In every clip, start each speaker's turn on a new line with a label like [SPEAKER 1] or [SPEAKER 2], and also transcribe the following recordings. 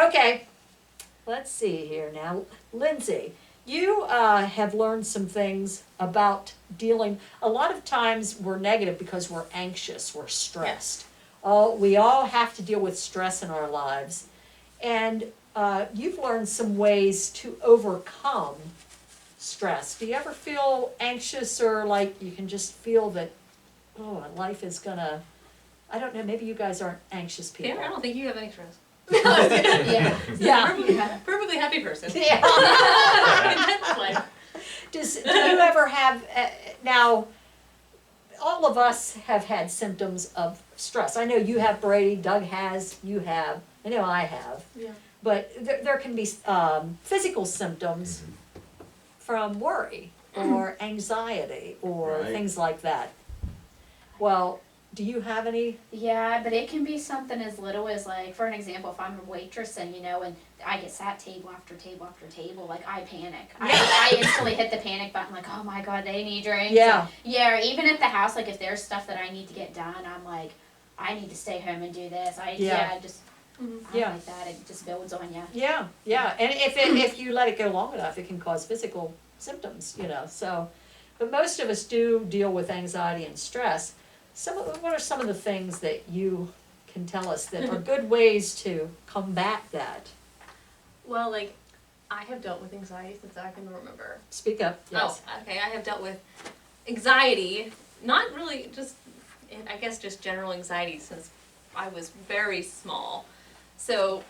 [SPEAKER 1] Okay, let's see here now. Lindsay, you have learned some things about dealing. A lot of times we're negative because we're anxious, we're stressed. We all have to deal with stress in our lives. And you've learned some ways to overcome stress. Do you ever feel anxious or like you can just feel that, oh, life is gonna, I don't know, maybe you guys aren't anxious people.
[SPEAKER 2] Yeah, I don't think you have any stress.
[SPEAKER 1] Yeah. Yeah.
[SPEAKER 2] Perfectly happy person.
[SPEAKER 1] Yeah.
[SPEAKER 2] That's life.
[SPEAKER 1] Do you ever have, now, all of us have had symptoms of stress. I know you have, Brady, Doug has, you have, I know I have.
[SPEAKER 2] Yeah.
[SPEAKER 1] But there can be physical symptoms from worry or anxiety or
[SPEAKER 3] Right.
[SPEAKER 1] things like that. Well, do you have any?
[SPEAKER 4] Yeah, but it can be something as little as like, for an example, if I'm a waitress and and I get sat table after table after table, like I panic. I instantly hit the panic button, like, oh my god, they need drinks.
[SPEAKER 1] Yeah.
[SPEAKER 4] Yeah, or even at the house, like if there's stuff that I need to get done, I'm like, I need to stay home and do this. I'm
[SPEAKER 1] Yeah.
[SPEAKER 4] like that. It just builds on you.
[SPEAKER 1] Yeah, yeah, and if you let it go long enough, it can cause physical symptoms, so. But most of us do deal with anxiety and stress. What are some of the things that you can tell us that are good ways to combat that?
[SPEAKER 2] Well, like, I have dealt with anxiety since I can remember.
[SPEAKER 1] Speak up, yes.
[SPEAKER 2] Oh, okay, I have dealt with anxiety, not really just, I guess just general anxiety since I was very small. So,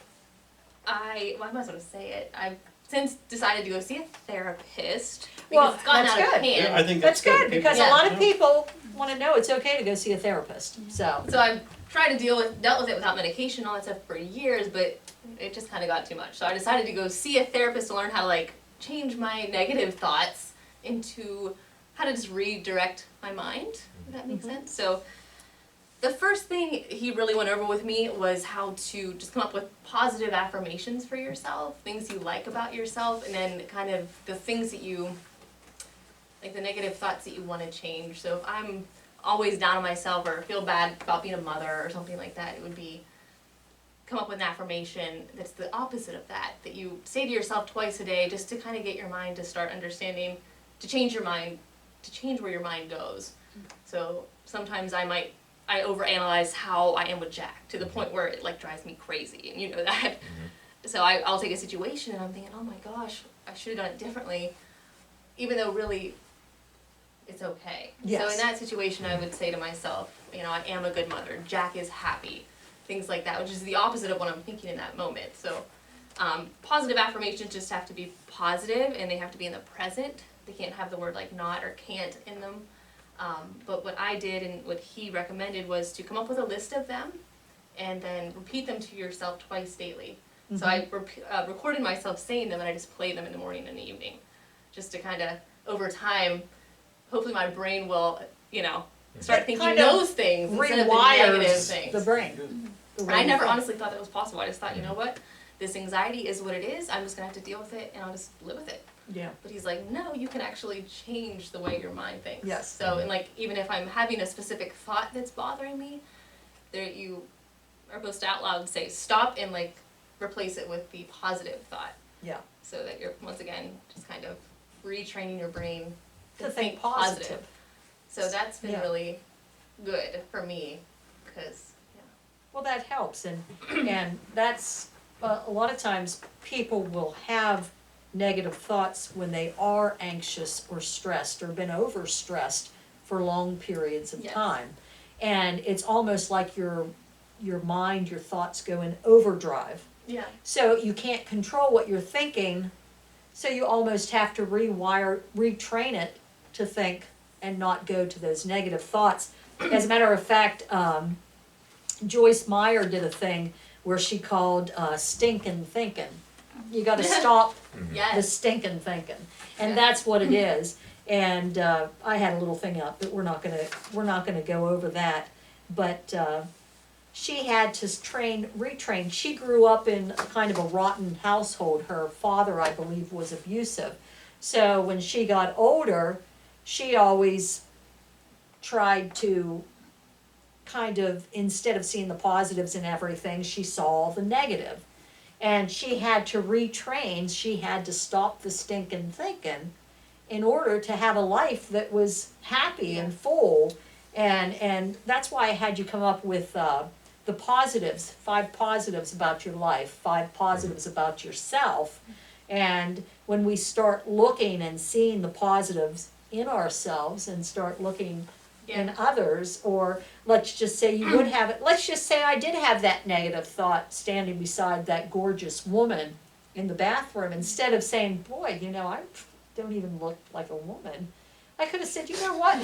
[SPEAKER 2] I might as well say it, I've since decided to go see a therapist because it's gotten out of hand.
[SPEAKER 3] Yeah, I think
[SPEAKER 1] That's good,
[SPEAKER 3] People-
[SPEAKER 1] because a
[SPEAKER 2] Yeah.
[SPEAKER 1] lot of people wanna know it's okay to go see a therapist, so.
[SPEAKER 2] So I've tried to dealt with it without medication and all that stuff for years, but it just kind of got too much. So I decided to go see a therapist to learn how to like change my negative thoughts into how to just redirect my mind, if that makes sense. So the first thing he really went over with me was how to just come up with positive affirmations for yourself, things you like about yourself, and then kind of the things that you, like the negative thoughts that you want to change. So if I'm always down on myself or feel bad about being a mother or something like that, it would be come up with an affirmation that's the opposite of that, that you say to yourself twice a day just to kind of get your mind to start understanding, to change your mind, to change where your mind goes. So sometimes I overanalyze how I am with Jack to the point where it like drives me crazy, and you know that. So I'll take a situation and I'm thinking, oh my gosh, I should have done it differently, even though really it's okay.
[SPEAKER 1] Yes.
[SPEAKER 2] So in that situation I would say to myself, I am a good mother, Jack is happy, things like that, which is the opposite of what I'm thinking in that moment. So positive affirmations just have to be positive and they have to be in the present. They can't have the word like not or can't in them. But what I did and what he recommended was to come up with a list of them and then repeat them to yourself twice daily. So I recorded myself saying them and I just played them in the morning and the evening, just to kind of, over time, hopefully my brain will, start
[SPEAKER 1] It
[SPEAKER 2] thinking
[SPEAKER 1] kind of
[SPEAKER 2] those things instead of the negative
[SPEAKER 1] Rewires
[SPEAKER 2] things.
[SPEAKER 1] the brain.
[SPEAKER 2] I never honestly thought that was possible. I just thought, you know what, this anxiety is what it is, I'm just going to have to deal with it and I'll just live with it.
[SPEAKER 1] Yeah.
[SPEAKER 2] But he's like, no, you can actually change the way your mind thinks.
[SPEAKER 1] Yes.
[SPEAKER 2] So, and like, even if I'm having a specific thought that's bothering me, you are supposed to out loud say stop and like replace it with the positive thought.
[SPEAKER 1] Yeah.
[SPEAKER 2] So that you're, once again, just kind of retraining your brain
[SPEAKER 1] To think positive.
[SPEAKER 2] So that's been
[SPEAKER 1] Yeah.
[SPEAKER 2] really good for me, because,
[SPEAKER 1] Well, that helps, and that's, a lot of times, people will have negative thoughts when they are anxious or stressed or been overstressed for long periods of
[SPEAKER 2] Yes.
[SPEAKER 1] time. And it's almost like your mind, your thoughts go in overdrive.
[SPEAKER 2] yeah.
[SPEAKER 1] So you can't control what you're thinking, so you almost have to retrain it to think and not go to those negative thoughts. As a matter of fact, Joyce Meyer did a thing where she called stinkin' thinking. You gotta stop the
[SPEAKER 2] Yes.
[SPEAKER 1] stinkin' thinking, and
[SPEAKER 2] Yeah.
[SPEAKER 1] that's what it is. And I had a little thing up, but we're not gonna go over that. But she had to retrain. She grew up in kind of a rotten household. Her father, I believe, was abusive. So when she got older, she always tried to kind of, instead of seeing the positives in everything, she saw the negative. And she had to retrain, she had to stop the stinking thinking in order to have a life that was happy and full. And that's why I had you come up with the positives, 5 positives about your life, 5 positives about yourself. And when we start looking and seeing the positives in ourselves and start looking in others, or let's just say you would have it, let's just say I did have that negative thought standing beside that gorgeous woman in the bathroom, instead of saying, boy, you know, I don't even look like a woman, I could have said, you know what?
[SPEAKER 2] I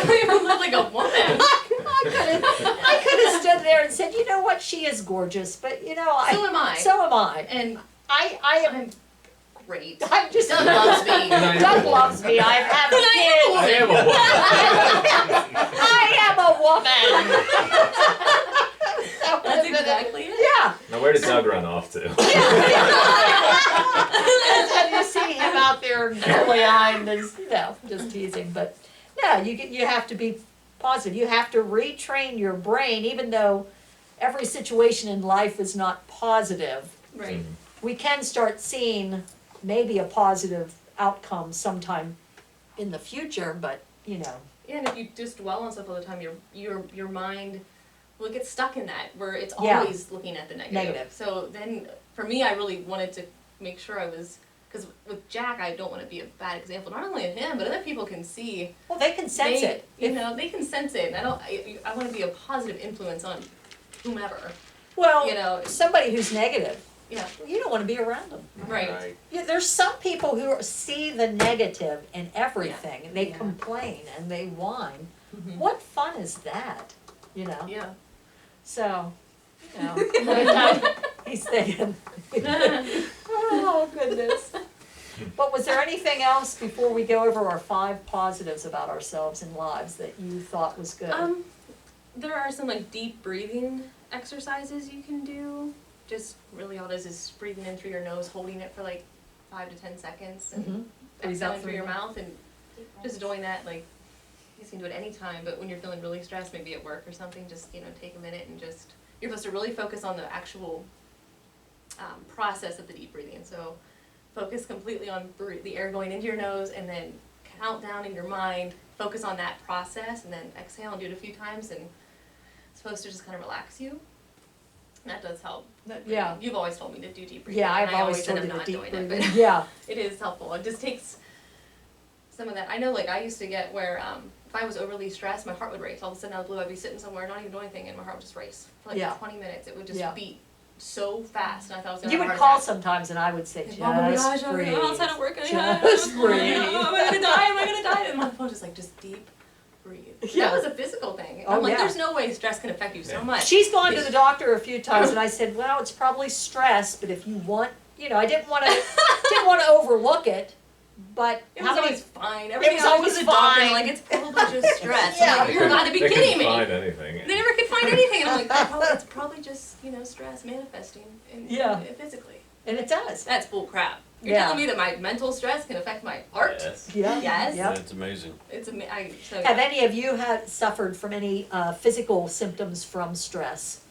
[SPEAKER 2] don't even look like a woman.
[SPEAKER 1] I could have stood there and said, you know what, she is gorgeous, but you know,
[SPEAKER 2] So am I.
[SPEAKER 1] So am I.
[SPEAKER 2] And
[SPEAKER 1] I am
[SPEAKER 2] I'm great.
[SPEAKER 1] I'm just
[SPEAKER 2] Doug loves me.
[SPEAKER 1] Doug loves me. I have
[SPEAKER 2] And I
[SPEAKER 1] kids.
[SPEAKER 2] am a woman.
[SPEAKER 1] I am a woman.
[SPEAKER 2] That's exactly it.
[SPEAKER 1] Yeah.
[SPEAKER 3] Now where did Doug run off to?
[SPEAKER 1] And you see him out there googly-eyed and is, you know, just teasing. But yeah, you have to be positive. You have to retrain your brain, even though every situation in life is not positive.
[SPEAKER 2] Right.
[SPEAKER 1] We can start seeing maybe a positive outcome sometime in the future, but you know.
[SPEAKER 2] Yeah, and if you just dwell on stuff all the time, your mind will get stuck in that where it's
[SPEAKER 1] Yeah.
[SPEAKER 2] always looking at the negative.
[SPEAKER 1] Negative.
[SPEAKER 2] So then, for me, I really wanted to make sure I was, because with Jack, I don't want to be a bad example. Not only of him, but other people can see.
[SPEAKER 1] Well, they can sense it.
[SPEAKER 2] You know, they can sense it. And I want to be a positive influence on whomever.
[SPEAKER 1] Well,
[SPEAKER 2] You know.
[SPEAKER 1] somebody who's negative,
[SPEAKER 2] Yeah.
[SPEAKER 1] you don't want to be around them.
[SPEAKER 2] Right.
[SPEAKER 1] Yeah, there's some people who see the negative in everything, and they
[SPEAKER 4] Yeah.
[SPEAKER 1] complain and they whine.
[SPEAKER 2] Mhm.
[SPEAKER 1] What fun is that? You know.
[SPEAKER 2] Yeah.
[SPEAKER 1] So, you know, every time he's thinking. Oh goodness. But was there anything else before we go over our 5 positives about ourselves and lives that you thought was good?
[SPEAKER 2] There are some like deep breathing exercises you can do. Just really all it is breathing in through your nose, holding it for like 5 to 10 seconds, and
[SPEAKER 1] Mhm. Breathe
[SPEAKER 2] exhaling
[SPEAKER 1] out
[SPEAKER 2] through your
[SPEAKER 1] the-
[SPEAKER 2] mouth, and just doing that. Like you can do it anytime, but when you're feeling really stressed, maybe at work or something, just take a minute and just you're supposed to really focus on the actual process of the deep breathing. So focus completely on the air going into your nose, and then count down in your mind. Focus on that process, and then exhale and do it a few times, and it's supposed to just kind of relax you. And that does help.
[SPEAKER 1] Yeah.
[SPEAKER 2] You've always told me to do deep breathing.
[SPEAKER 1] Yeah, I've
[SPEAKER 2] and I
[SPEAKER 1] always
[SPEAKER 2] said
[SPEAKER 1] told
[SPEAKER 2] I'm
[SPEAKER 1] you to
[SPEAKER 2] not
[SPEAKER 1] deep
[SPEAKER 2] doing
[SPEAKER 1] breathing.
[SPEAKER 2] it, but
[SPEAKER 1] Yeah.
[SPEAKER 2] it is helpful. It just takes some of that. I know, like I used to get where if I was overly stressed, my heart would race. All of a sudden, out of the blue, I'd be sitting somewhere, not even doing anything, and my heart would just race for like
[SPEAKER 1] Yeah.
[SPEAKER 2] 20 minutes. It would just
[SPEAKER 1] Yeah.
[SPEAKER 2] beat so fast, and I thought I was gonna
[SPEAKER 1] You
[SPEAKER 2] have a
[SPEAKER 1] would
[SPEAKER 2] heart
[SPEAKER 1] call
[SPEAKER 2] attack.
[SPEAKER 1] sometimes, and I would say,
[SPEAKER 2] Like, oh my gosh,
[SPEAKER 1] just
[SPEAKER 2] I'm
[SPEAKER 1] breathe.
[SPEAKER 2] outside of work.
[SPEAKER 1] Just
[SPEAKER 2] breathe.
[SPEAKER 1] breathe.
[SPEAKER 2] Am I gonna die? Am I gonna die? And my phone just like, just deep breathe.
[SPEAKER 1] Yeah.
[SPEAKER 2] That was a physical thing.
[SPEAKER 1] Oh,
[SPEAKER 2] I'm like,
[SPEAKER 1] yeah.
[SPEAKER 2] there's no way stress can affect you so
[SPEAKER 3] Yeah.
[SPEAKER 2] much.
[SPEAKER 1] She's gone to the doctor a few times, and I said, well, it's probably stress, but if you want, I didn't want to overlook it, but
[SPEAKER 2] It
[SPEAKER 1] how
[SPEAKER 2] was
[SPEAKER 1] many,
[SPEAKER 2] always fine. Everything
[SPEAKER 1] was
[SPEAKER 2] I
[SPEAKER 1] always
[SPEAKER 2] to the doctor,
[SPEAKER 1] fine.
[SPEAKER 2] like, it's probably just stress.
[SPEAKER 1] Yeah.
[SPEAKER 2] I'm like, you've got to be
[SPEAKER 3] They
[SPEAKER 2] kidding
[SPEAKER 3] couldn't
[SPEAKER 2] me.
[SPEAKER 3] find anything.
[SPEAKER 2] They never could find anything. And I'm like, it's probably just, stress manifesting
[SPEAKER 1] Yeah.
[SPEAKER 2] physically.
[SPEAKER 1] and it does.
[SPEAKER 2] That's bull crap. You're
[SPEAKER 1] Yeah.
[SPEAKER 2] telling me that my mental stress can affect my heart?
[SPEAKER 3] Yes.
[SPEAKER 1] Yeah.
[SPEAKER 2] Yes.
[SPEAKER 1] Yep.
[SPEAKER 5] That's amazing.
[SPEAKER 2] It's
[SPEAKER 1] Have any of you suffered from any physical symptoms from stress?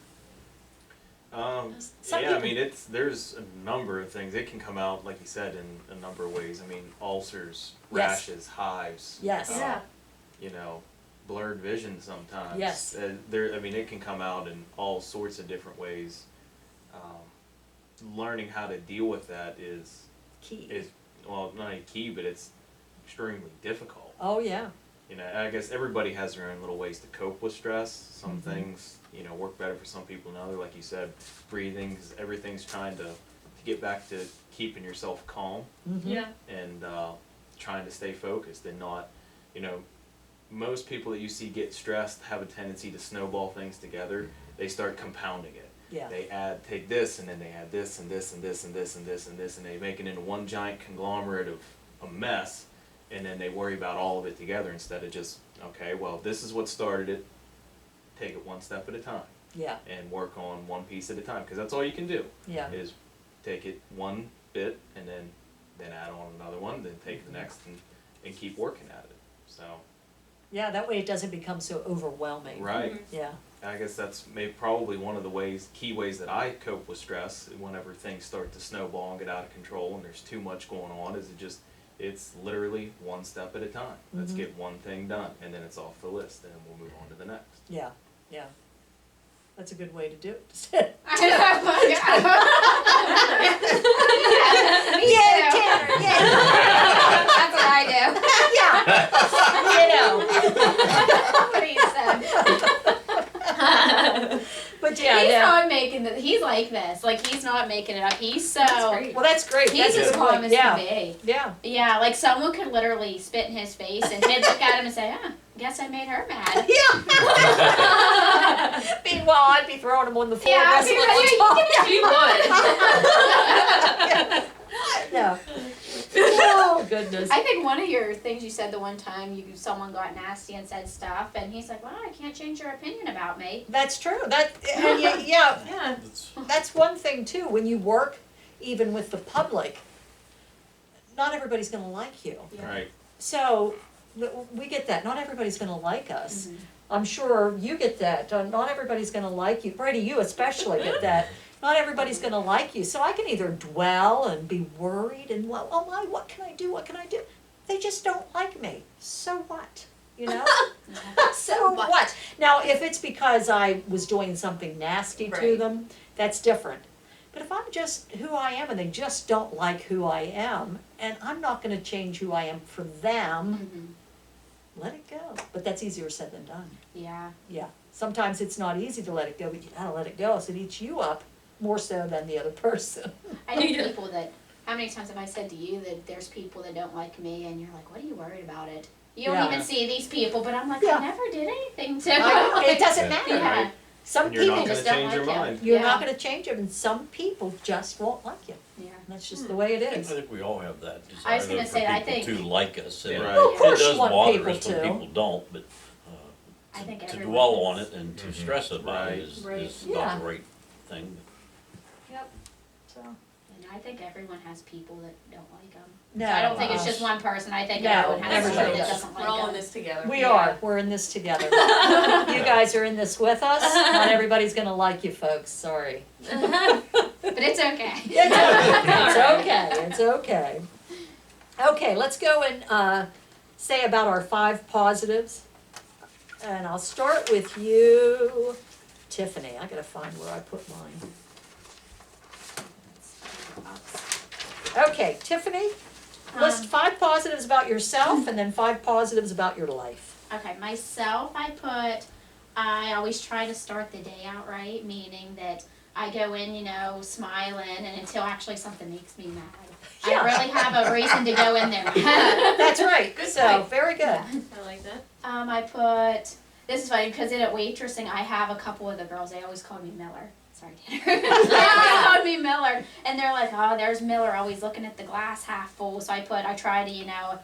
[SPEAKER 1] Some
[SPEAKER 5] Yeah, I
[SPEAKER 1] people-
[SPEAKER 5] mean, there's a number of things. It can come out, like you said, in a number of ways. I mean, ulcers,
[SPEAKER 1] Yes.
[SPEAKER 5] rashes, hives.
[SPEAKER 1] Yes.
[SPEAKER 2] Yeah.
[SPEAKER 5] Blurred vision sometimes.
[SPEAKER 1] Yes.
[SPEAKER 5] It can come out in all sorts of different ways. Learning how to deal with that is
[SPEAKER 1] Key.
[SPEAKER 5] well, not a key, but it's extremely difficult.
[SPEAKER 1] Oh, yeah.
[SPEAKER 5] I guess everybody has their own little ways to cope with stress. Some
[SPEAKER 1] Mm-hmm.
[SPEAKER 5] things, work better for some people than others. Like you said, breathing, 'cause everything's trying to get back to keeping yourself calm
[SPEAKER 1] Mm-hmm.
[SPEAKER 2] Yeah.
[SPEAKER 5] and trying to stay focused and not, most people that you see get stressed have a tendency to snowball things together. They start compounding it.
[SPEAKER 1] Yeah.
[SPEAKER 5] They take this, and then they add this, and this, and this, and this, and this, and this, and they make it into one giant conglomerate of a mess, and then they worry about all of it together instead of just, okay, well, this is what started it, take it one step at a time,
[SPEAKER 1] Yeah.
[SPEAKER 5] and work on one piece at a time, because that's all you can do,
[SPEAKER 1] Yeah.
[SPEAKER 5] is take it one bit, and then add on another one, then take the next, and keep working at it, so.
[SPEAKER 1] Yeah, that way it doesn't become so overwhelming.
[SPEAKER 5] Right.
[SPEAKER 2] Mhm.
[SPEAKER 1] Yeah.
[SPEAKER 5] I guess that's probably one of the key ways that I cope with stress whenever things start to snowball and get out of control and there's too much going on, is it's literally one step at a time. Let's get one thing done, and then it's off the list, and then we'll move on to the next.
[SPEAKER 1] Yeah, yeah. That's a good way to do it.
[SPEAKER 4] I know, my God. Me
[SPEAKER 1] Yeah,
[SPEAKER 4] too.
[SPEAKER 1] Tanner, yeah.
[SPEAKER 4] That's what I
[SPEAKER 1] You know.
[SPEAKER 4] do. What he said.
[SPEAKER 1] But yeah,
[SPEAKER 4] He's
[SPEAKER 1] yeah.
[SPEAKER 4] not making it. He's like this. Like, he's not making it up. He's so.
[SPEAKER 2] That's great.
[SPEAKER 1] Well, that's great.
[SPEAKER 4] He's
[SPEAKER 1] That's
[SPEAKER 4] as
[SPEAKER 1] good.
[SPEAKER 4] calm as
[SPEAKER 1] Yeah,
[SPEAKER 4] can be.
[SPEAKER 1] yeah.
[SPEAKER 4] Yeah, like someone could literally spit in his face and he'd look at him and say, guess I made her mad.
[SPEAKER 1] Yeah. Meanwhile, I'd be throwing him on the floor,
[SPEAKER 4] Yeah, I'd be
[SPEAKER 1] wrestling
[SPEAKER 4] ready.
[SPEAKER 1] on top.
[SPEAKER 2] You would.
[SPEAKER 1] No. Oh, goodness.
[SPEAKER 4] I think one of your things you said the one time someone got nasty and said stuff, and he's like, "Well, I can't change your opinion about me."
[SPEAKER 1] That's true. Yeah,
[SPEAKER 2] Yeah.
[SPEAKER 1] that's one thing too. When you work, even with the public, not everybody's going to like you.
[SPEAKER 4] Yeah.
[SPEAKER 5] Right.
[SPEAKER 1] So we get that. Not everybody's going to like us.
[SPEAKER 4] Mhm.
[SPEAKER 1] I'm sure you get that. Not everybody's going to like you. Brady, you especially get that. Not everybody's going to like you. So I can either dwell and be worried and, well, oh my, what can I do? What can I do? They just don't like me. So what? You know? So what? Now, if it's because I was doing something nasty to
[SPEAKER 2] Right.
[SPEAKER 1] them, that's different. But if I'm just who I am and they just don't like who I am, and I'm not going to change who I am for them,
[SPEAKER 4] Mhm.
[SPEAKER 1] let it go. But that's easier said than done.
[SPEAKER 4] Yeah.
[SPEAKER 1] Yeah. Sometimes it's not easy to let it go, but you gotta let it go. So it eats you up more so than the other person.
[SPEAKER 4] I know
[SPEAKER 2] Yeah.
[SPEAKER 4] people that. How many times have I said to you that there's people that don't like me, and you're like, "What are you worried about it? You don't
[SPEAKER 1] Yeah.
[SPEAKER 4] even see these people." But I'm like,
[SPEAKER 1] Yeah.
[SPEAKER 4] I never did anything to.
[SPEAKER 1] I know, it doesn't
[SPEAKER 5] Yeah.
[SPEAKER 1] matter.
[SPEAKER 4] Yeah.
[SPEAKER 1] Some
[SPEAKER 5] And you're not
[SPEAKER 1] people
[SPEAKER 5] gonna
[SPEAKER 4] just don't
[SPEAKER 5] change your
[SPEAKER 4] like you.
[SPEAKER 5] mind.
[SPEAKER 1] you're
[SPEAKER 4] Yeah.
[SPEAKER 1] not gonna change them, and some people just won't like you.
[SPEAKER 4] Yeah.
[SPEAKER 1] And that's just the way it
[SPEAKER 3] I
[SPEAKER 1] is.
[SPEAKER 3] think we all have that
[SPEAKER 4] I was
[SPEAKER 3] desire
[SPEAKER 4] gonna
[SPEAKER 3] for
[SPEAKER 4] say, I
[SPEAKER 3] people
[SPEAKER 4] think-
[SPEAKER 3] to like us. And
[SPEAKER 5] Right.
[SPEAKER 1] Well, of course
[SPEAKER 3] it
[SPEAKER 1] you
[SPEAKER 3] does
[SPEAKER 1] want
[SPEAKER 3] bother
[SPEAKER 1] people
[SPEAKER 3] us when
[SPEAKER 1] to.
[SPEAKER 3] people don't, but
[SPEAKER 4] I think
[SPEAKER 3] to
[SPEAKER 4] everyone
[SPEAKER 3] dwell
[SPEAKER 4] does.
[SPEAKER 3] on it and to stress about
[SPEAKER 5] Right.
[SPEAKER 3] it is
[SPEAKER 4] Right.
[SPEAKER 3] is
[SPEAKER 1] Yeah.
[SPEAKER 3] not the right thing.
[SPEAKER 1] Yep. So.
[SPEAKER 4] And I think everyone has people that don't like them.
[SPEAKER 1] No.
[SPEAKER 4] I don't think it's just one person. I think
[SPEAKER 1] No,
[SPEAKER 4] everyone has
[SPEAKER 1] everybody
[SPEAKER 4] somebody that
[SPEAKER 1] does.
[SPEAKER 4] doesn't like
[SPEAKER 2] We're all in
[SPEAKER 4] them.
[SPEAKER 2] this together.
[SPEAKER 1] We
[SPEAKER 4] Yeah.
[SPEAKER 1] are. We're in this together. You guys are in this with us. Not everybody's gonna like you folks. Sorry.
[SPEAKER 4] But it's okay.
[SPEAKER 1] It's okay. It's okay. Okay, let's go and say about our 5 positives. And I'll start with you, Tiffany. I gotta find where I put mine. Okay, Tiffany, list 5 positives about yourself and then 5 positives about your life.
[SPEAKER 4] Okay, myself, I always try to start the day out right, meaning that I go in, smiling, and until actually something makes me mad.
[SPEAKER 1] Yeah.
[SPEAKER 4] I really have a reason to go in there mad.
[SPEAKER 1] That's right.
[SPEAKER 2] Good
[SPEAKER 1] So,
[SPEAKER 2] point.
[SPEAKER 1] very good.
[SPEAKER 4] Yeah.
[SPEAKER 2] I like that.
[SPEAKER 4] This is funny, because in at waitressing, I have a couple of the girls, they always call me Miller. Sorry, Tanner. They always called me Miller. And they're like, oh, there's Miller, always looking at the glass half full. So I try to,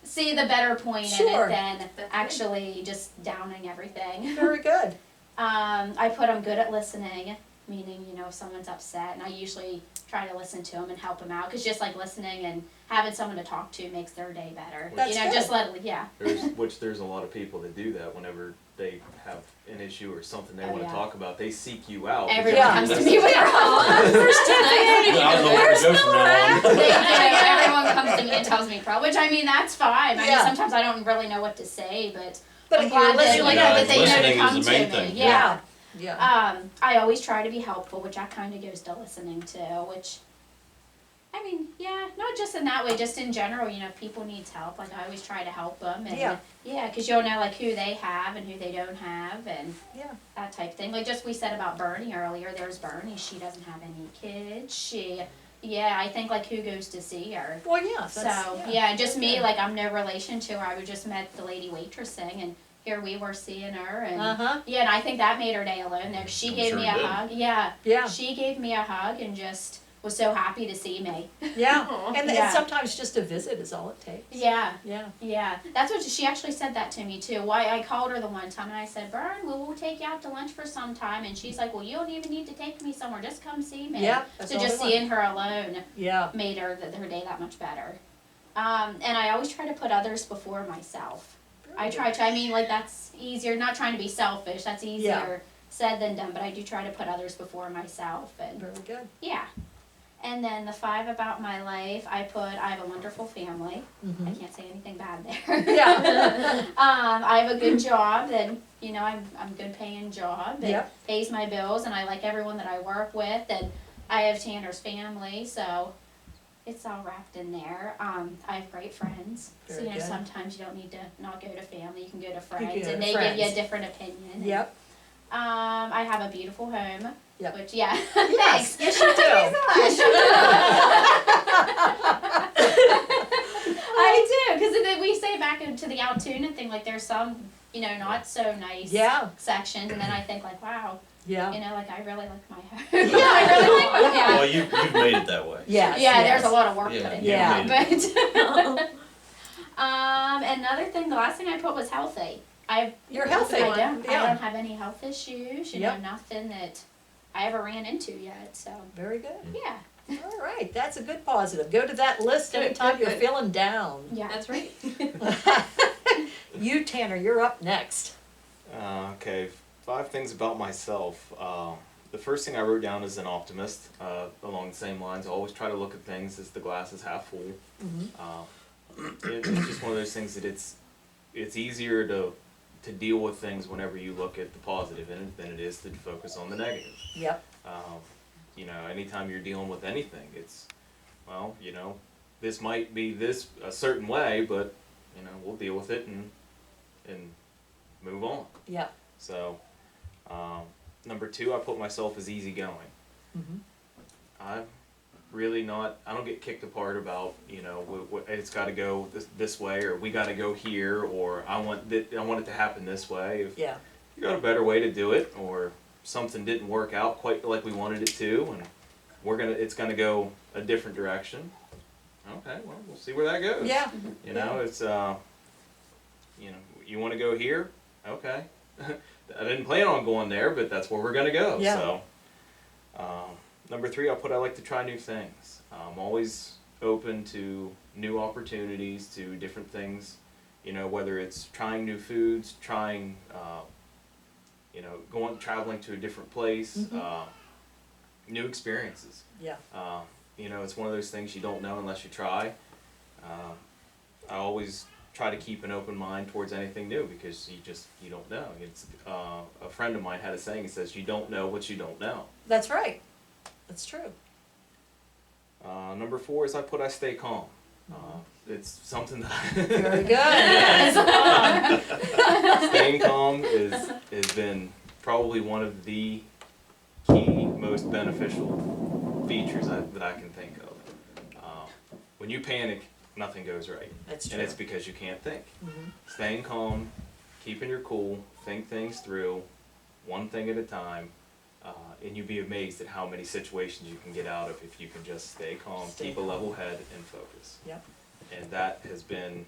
[SPEAKER 4] see the better point in
[SPEAKER 1] Sure.
[SPEAKER 4] it than
[SPEAKER 2] That's good.
[SPEAKER 4] actually just downing everything.
[SPEAKER 1] Very good.
[SPEAKER 4] I'm good at listening, meaning, if someone's upset, and I usually try to listen to them and help them out, because just like listening and having someone to talk to makes their day better.
[SPEAKER 1] That's good.
[SPEAKER 4] Just yeah.
[SPEAKER 5] There's a lot of people that do that whenever they have an issue or something they
[SPEAKER 4] Oh,
[SPEAKER 5] want to
[SPEAKER 4] yeah.
[SPEAKER 5] talk about. They seek you out.
[SPEAKER 4] Everyone
[SPEAKER 1] Yeah.
[SPEAKER 4] comes to me with their problems.
[SPEAKER 1] There's Tiffany.
[SPEAKER 3] I don't know where to go from now on.
[SPEAKER 4] They do. Everyone comes to me and tells me problems, which I mean, that's fine. I
[SPEAKER 1] Yeah.
[SPEAKER 4] mean, sometimes I don't really know what to say, but
[SPEAKER 1] But
[SPEAKER 4] I'm
[SPEAKER 1] if
[SPEAKER 4] glad
[SPEAKER 1] you're
[SPEAKER 4] that,
[SPEAKER 1] listening,
[SPEAKER 4] that they know
[SPEAKER 3] listening
[SPEAKER 4] to
[SPEAKER 3] is
[SPEAKER 4] come
[SPEAKER 3] the main
[SPEAKER 4] to
[SPEAKER 3] thing.
[SPEAKER 4] me.
[SPEAKER 1] yeah. Yeah.
[SPEAKER 4] I always try to be helpful, which that kind of goes to listening too, which, I mean, yeah, not just in that way, just in general, if people needs help, like I always try to help them, and
[SPEAKER 1] Yeah.
[SPEAKER 4] because you'll know like who they have and who they don't have, and
[SPEAKER 1] Yeah.
[SPEAKER 4] that type of thing. Like just we said about Bernie earlier, there's Bernie, she doesn't have any kids, I think like who goes to see her.
[SPEAKER 1] Well, yeah.
[SPEAKER 4] So,
[SPEAKER 1] That's,
[SPEAKER 4] just me, like I'm no relation to her, I just met the lady waitressing, and here we were seeing her, and
[SPEAKER 1] Uh-huh.
[SPEAKER 4] and I think that made her day alone there. She
[SPEAKER 3] I'm
[SPEAKER 4] gave
[SPEAKER 3] sure
[SPEAKER 4] me
[SPEAKER 3] it
[SPEAKER 4] a
[SPEAKER 3] did.
[SPEAKER 4] hug,
[SPEAKER 1] Yeah.
[SPEAKER 4] she gave me a hug and just was so happy to see me.
[SPEAKER 1] Yeah.
[SPEAKER 2] Aw.
[SPEAKER 1] And
[SPEAKER 4] Yeah.
[SPEAKER 1] sometimes just a visit is all it takes.
[SPEAKER 4] Yeah,
[SPEAKER 1] Yeah.
[SPEAKER 4] that's what she actually said that to me too. Why I called her the one time and I said, Bern, we'll take you out to lunch for some time, and she's like, well, you don't even need to take me somewhere, just come see me.
[SPEAKER 1] Yeah. That's
[SPEAKER 4] So
[SPEAKER 1] all
[SPEAKER 4] just
[SPEAKER 1] they want.
[SPEAKER 4] seeing her alone
[SPEAKER 1] Yeah.
[SPEAKER 4] made her day that much better. And I always try to put others before myself. I try to, like that's easier, not trying to be selfish, that's easier said than done, but I do try to put others before myself, and
[SPEAKER 1] Very good.
[SPEAKER 4] yeah. And then the 5 about my life, I have a wonderful family. I
[SPEAKER 1] Mhm.
[SPEAKER 4] can't say anything bad there.
[SPEAKER 1] Yeah.
[SPEAKER 4] I have a good job that, I'm good paying job that
[SPEAKER 1] Yep.
[SPEAKER 4] pays my bills, and I like everyone that I work with, and I have Tanner's family, so it's all wrapped in there. I have great friends.
[SPEAKER 1] Very
[SPEAKER 4] So,
[SPEAKER 1] good.
[SPEAKER 4] sometimes you don't need to not go to family, you can go to
[SPEAKER 1] can
[SPEAKER 4] friends,
[SPEAKER 1] go to
[SPEAKER 4] and they give you a
[SPEAKER 1] friends.
[SPEAKER 4] different opinion.
[SPEAKER 1] Yep.
[SPEAKER 4] I have a beautiful home.
[SPEAKER 1] Yep.
[SPEAKER 4] Which, yeah.
[SPEAKER 1] Yes,
[SPEAKER 4] Thanks.
[SPEAKER 1] yes you do.
[SPEAKER 4] I do, because then we say back into the Altoona thing, like there's some, not so nice
[SPEAKER 1] Yeah.
[SPEAKER 4] sections, and then I think like, wow,
[SPEAKER 1] Yeah.
[SPEAKER 4] like I really like my home. Yeah, I really like my
[SPEAKER 3] Well,
[SPEAKER 4] home.
[SPEAKER 3] you've made it that way.
[SPEAKER 1] Yes,
[SPEAKER 4] Yeah,
[SPEAKER 1] yes.
[SPEAKER 4] there's a lot of work
[SPEAKER 3] Yeah,
[SPEAKER 4] put in
[SPEAKER 1] yeah.
[SPEAKER 4] there, but another thing, the last thing I put was healthy.
[SPEAKER 1] You're healthy.
[SPEAKER 4] I don't
[SPEAKER 1] Yeah.
[SPEAKER 4] have any health issues.
[SPEAKER 1] Yep.
[SPEAKER 4] Nothing that I ever ran into yet. So
[SPEAKER 1] Very good.
[SPEAKER 4] yeah,
[SPEAKER 1] All right, that's a good positive. Go to that list
[SPEAKER 2] Good,
[SPEAKER 1] anytime
[SPEAKER 2] good,
[SPEAKER 1] you're
[SPEAKER 2] good.
[SPEAKER 1] feeling down.
[SPEAKER 4] yeah.
[SPEAKER 2] That's right.
[SPEAKER 1] You, Tanner, you're up next.
[SPEAKER 5] Okay, 5 things about myself. The first thing I wrote down is an optimist. Along the same lines, I always try to look at things as the glass is half full. It's just one of those things that it's easier to deal with things whenever you look at the positive in it than it is to focus on the negative.
[SPEAKER 1] Yep.
[SPEAKER 5] Anytime you're dealing with anything, it's, well, this might be this a certain way, but, we'll deal with it and move on.
[SPEAKER 1] Yep.
[SPEAKER 5] So, number 2, I put myself as easygoing.
[SPEAKER 1] Mhm.
[SPEAKER 5] I'm really not, I don't get kicked apart about, it's gotta go this way, or we gotta go here, or I want it to happen this way. If
[SPEAKER 1] Yeah.
[SPEAKER 5] you got a better way to do it, or something didn't work out quite like we wanted it to, and it's gonna go a different direction. Okay, well, we'll see where that goes.
[SPEAKER 1] Yeah.
[SPEAKER 5] It's you want to go here? Okay. I didn't plan on going there, but that's where we're gonna go.
[SPEAKER 1] Yeah.
[SPEAKER 5] So, number 3, I like to try new things. I'm always open to new opportunities, to different things. Whether it's trying new foods, trying, traveling to a different place, new experiences.
[SPEAKER 1] Yeah.
[SPEAKER 5] It's one of those things you don't know unless you try. I always try to keep an open mind towards anything new because you don't know. It's a friend of mine had a saying. He says, "You don't know what you don't know."
[SPEAKER 1] That's right. That's true.
[SPEAKER 5] Number 4 is I stay calm. It's something that
[SPEAKER 1] Very good. Yes.
[SPEAKER 5] staying calm has been probably one of the key, most beneficial features that I can think of. When you panic, nothing goes right.
[SPEAKER 1] That's true.
[SPEAKER 5] And it's because you can't think.
[SPEAKER 1] Mhm.
[SPEAKER 5] Staying calm, keeping your cool, think things through, one thing at a time, and you'd be amazed at how many situations you can get out of if you can just stay calm,
[SPEAKER 1] Stay
[SPEAKER 5] keep a level head, and focus.
[SPEAKER 1] Yep.
[SPEAKER 5] And that it's been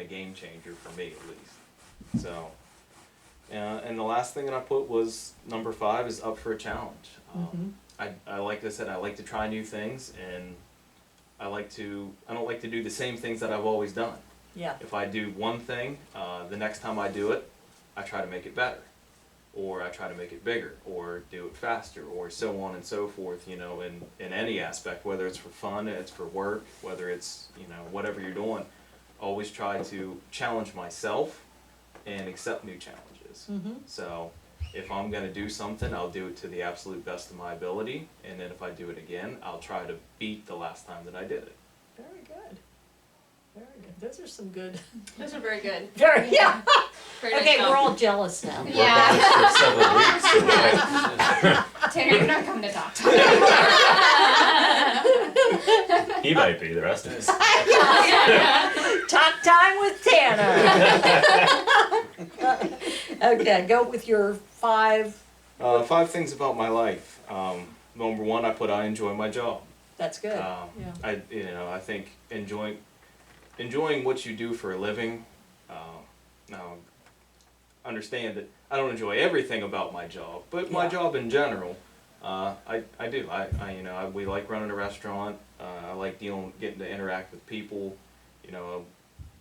[SPEAKER 5] a game changer for me at least. So, and the last thing that I put was number 5 is up for a challenge. Like I said, I like to try new things, and I don't like to do the same things that I've always done.
[SPEAKER 1] Yeah.
[SPEAKER 5] If I do one thing, the next time I do it, I try to make it better, or I try to make it bigger, or do it faster, or so on and so forth, in any aspect, whether it's for fun, it's for work, whether it's, whatever you're doing, always try to challenge myself and accept new challenges. So if I'm gonna do something, I'll do it to the absolute best of my ability, and then if I do it again, I'll try to beat the last time that I did it.
[SPEAKER 1] Very good. Very good. Those are some good.
[SPEAKER 2] Those are very good.
[SPEAKER 1] Very. Yeah.
[SPEAKER 2] Very nice
[SPEAKER 1] Okay, we're all
[SPEAKER 2] job.
[SPEAKER 1] jealous now.
[SPEAKER 3] Worked on it for several weeks. So
[SPEAKER 4] Tanner, you're not coming to talk to me.
[SPEAKER 3] he might be, the rest of us.
[SPEAKER 1] Talk time with Tanner. Okay, go with your 5.
[SPEAKER 5] 5 things about my life. Number 1, I enjoy my job.
[SPEAKER 1] That's good. Yeah.
[SPEAKER 5] I think enjoying what you do for a living. Now, understand that I don't enjoy everything about my job, but my
[SPEAKER 1] Yeah.
[SPEAKER 5] job in general, I do. We like running a restaurant. I like getting to interact with people.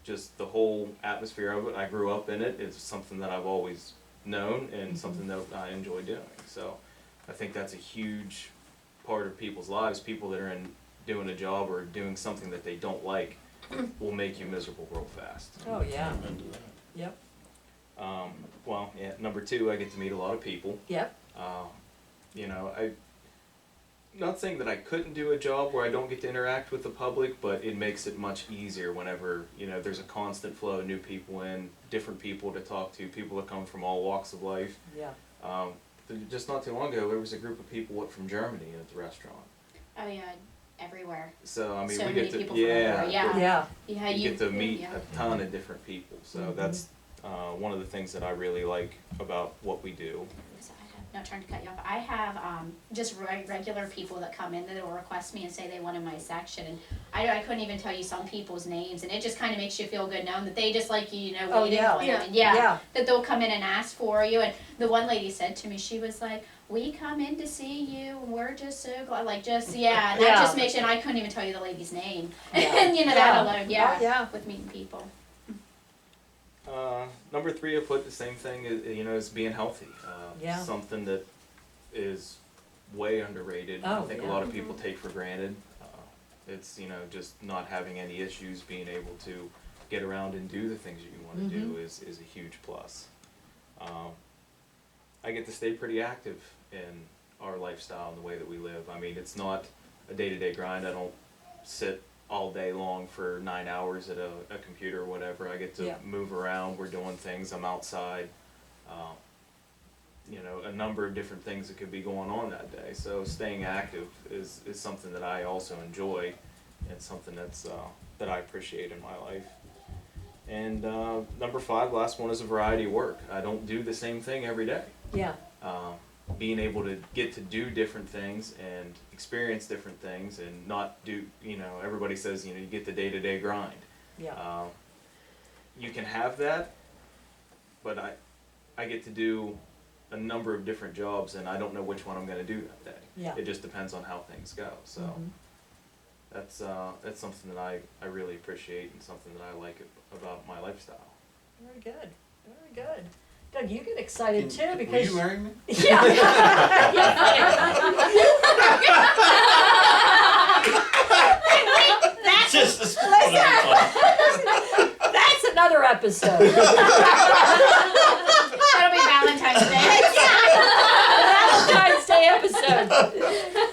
[SPEAKER 5] Just the whole atmosphere of it. I grew up in it. It's something that I've always known and something that I enjoy doing. So I think that's a huge part of people's lives. People that are doing a job or doing something that they don't like will make you miserable real fast.
[SPEAKER 1] Oh, yeah, yep,
[SPEAKER 5] Well, yeah, number two, I get to meet a lot of people.
[SPEAKER 1] yep,
[SPEAKER 5] You know, not saying that I couldn't do a job where I don't get to interact with the public, but it makes it much easier whenever, you know, there's a constant flow of new people in, different people to talk to, people that come from all walks of life.
[SPEAKER 1] yeah,
[SPEAKER 5] Just not too long ago, there was a group of people from Germany at the restaurant.
[SPEAKER 4] Oh yeah, everywhere.
[SPEAKER 5] So, I mean,
[SPEAKER 4] So
[SPEAKER 5] we
[SPEAKER 4] many
[SPEAKER 5] get to,
[SPEAKER 4] people from everywhere, yeah.
[SPEAKER 1] yeah,
[SPEAKER 4] Yeah,
[SPEAKER 5] you get to meet
[SPEAKER 4] yeah.
[SPEAKER 5] a ton of different people. So
[SPEAKER 1] Mhm.
[SPEAKER 5] that's one of the things that I really like about what we do.
[SPEAKER 4] So I have, not trying to cut you off, I have just regular people that come in that will request me and say they wanted my section, and I couldn't even tell you some people's names, and it just kind of makes you feel good knowing that they just like you know,
[SPEAKER 1] Oh,
[SPEAKER 4] waiting
[SPEAKER 1] yeah.
[SPEAKER 4] for you,
[SPEAKER 2] Yeah.
[SPEAKER 4] and yeah,
[SPEAKER 1] yeah,
[SPEAKER 4] that they'll come in and ask for you. And the one lady said to me, she was like, "We come in to see you, and we're just so glad." Like, just yeah, that
[SPEAKER 1] Yeah.
[SPEAKER 4] just makes you. And I couldn't even tell you the lady's name,
[SPEAKER 1] Yeah.
[SPEAKER 4] and you know
[SPEAKER 1] Yeah.
[SPEAKER 4] that alone, yeah,
[SPEAKER 1] Oh, yeah.
[SPEAKER 4] with meeting people.
[SPEAKER 5] Number three, I put the same thing, you know, as being healthy.
[SPEAKER 1] Yeah.
[SPEAKER 5] Something that is way underrated. I
[SPEAKER 1] Oh,
[SPEAKER 5] think
[SPEAKER 1] yeah.
[SPEAKER 5] a lot of people take for granted. It's, you know, just not having any issues, being able to get around and do the things that you want to do is a huge plus. I get to stay pretty active in our lifestyle and the way that we live. I mean, it's not a day-to-day grind. I don't sit all day long for 9 hours at a computer or whatever. I get to
[SPEAKER 1] Yeah.
[SPEAKER 5] move around. We're doing things. I'm outside. You know, a number of different things that could be going on that day. So staying active is something that I also enjoy, and something that I appreciate in my life. And number five, last one, is a variety of work. I don't do the same thing every day.
[SPEAKER 1] yeah,
[SPEAKER 5] Being able to get to do different things and experience different things, and not do, you know, everybody says, you know, you get the day-to-day grind.
[SPEAKER 1] yeah,
[SPEAKER 5] You can have that, but I get to do a number of different jobs, and I don't know which one I'm going to do that day.
[SPEAKER 1] yeah.
[SPEAKER 5] It just depends on how things go. So
[SPEAKER 1] Mhm.
[SPEAKER 5] that's something that I really appreciate, and something that I like about my lifestyle.
[SPEAKER 1] Very good, very good. Doug, you get excited too
[SPEAKER 3] Will
[SPEAKER 1] because.
[SPEAKER 3] you marry me?
[SPEAKER 1] Yeah.
[SPEAKER 3] That's just a
[SPEAKER 1] That's another episode.
[SPEAKER 4] That'll be Valentine's Day.
[SPEAKER 1] Valentine's Day episode.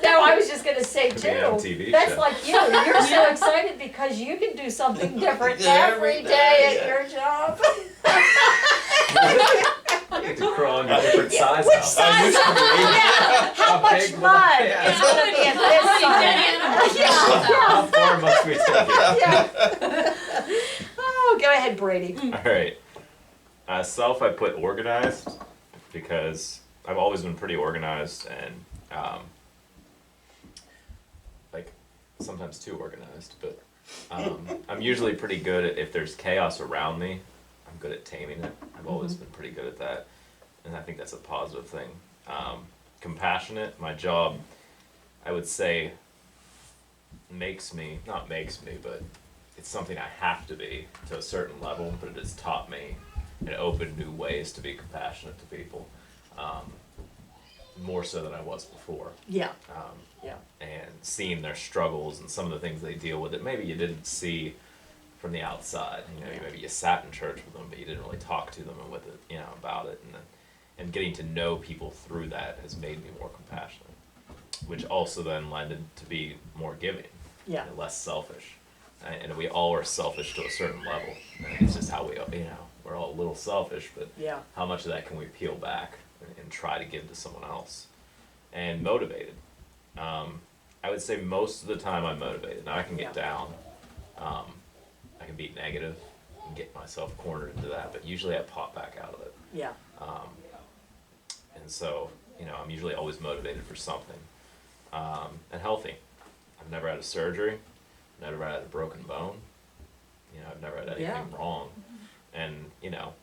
[SPEAKER 1] No, I was just gonna say
[SPEAKER 3] Could be an
[SPEAKER 1] too,
[SPEAKER 3] MTV
[SPEAKER 1] that's
[SPEAKER 3] show.
[SPEAKER 1] like you, you're so excited because you can do something different every
[SPEAKER 3] Every
[SPEAKER 1] day
[SPEAKER 3] day,
[SPEAKER 1] at your job.
[SPEAKER 6] You get to crawl into different size
[SPEAKER 1] Which
[SPEAKER 6] houses.
[SPEAKER 1] size? Yeah, how
[SPEAKER 6] How
[SPEAKER 1] much
[SPEAKER 6] big will
[SPEAKER 1] mud
[SPEAKER 6] that-
[SPEAKER 1] is gonna be at this size?
[SPEAKER 6] How far must we take it?
[SPEAKER 1] Yeah. Oh, go ahead, Brady.
[SPEAKER 6] All right. Self, I put organized because I've always been pretty organized and like sometimes too organized. But I'm usually pretty good at if there's chaos around me. I'm good at taming it. I've always been pretty good at that, and I think that's a positive thing. Compassionate. My job, I would say, not makes me, but it's something I have to be to a certain level, but it has taught me and opened new ways to be compassionate to people, more so than I was before.
[SPEAKER 1] Yeah,
[SPEAKER 6] Um, and seeing their struggles and some of the things they deal with that maybe you didn't see from the outside. You know, maybe you sat in church with them, but you didn't really talk to them and with it, you know, about it. And getting to know people through that has made me more compassionate, which also then led to be more giving.
[SPEAKER 1] yeah,
[SPEAKER 6] And less selfish. And we all are selfish to a certain level. And it's just how we, you know, we're all a little selfish, but
[SPEAKER 1] yeah,
[SPEAKER 6] how much of that can we peel back and try to give to someone else? And motivated. I would say most of the time I'm motivated. Now I can get
[SPEAKER 1] Yeah.
[SPEAKER 6] down. I can be negative and get myself cornered into that, but usually I pop back out of it.
[SPEAKER 1] yeah,
[SPEAKER 6] And so, you know, I'm usually always motivated for something. And healthy. I've never had a surgery, never had a broken bone. You know, I've never had anything
[SPEAKER 1] Yeah.
[SPEAKER 6] wrong. And, you know,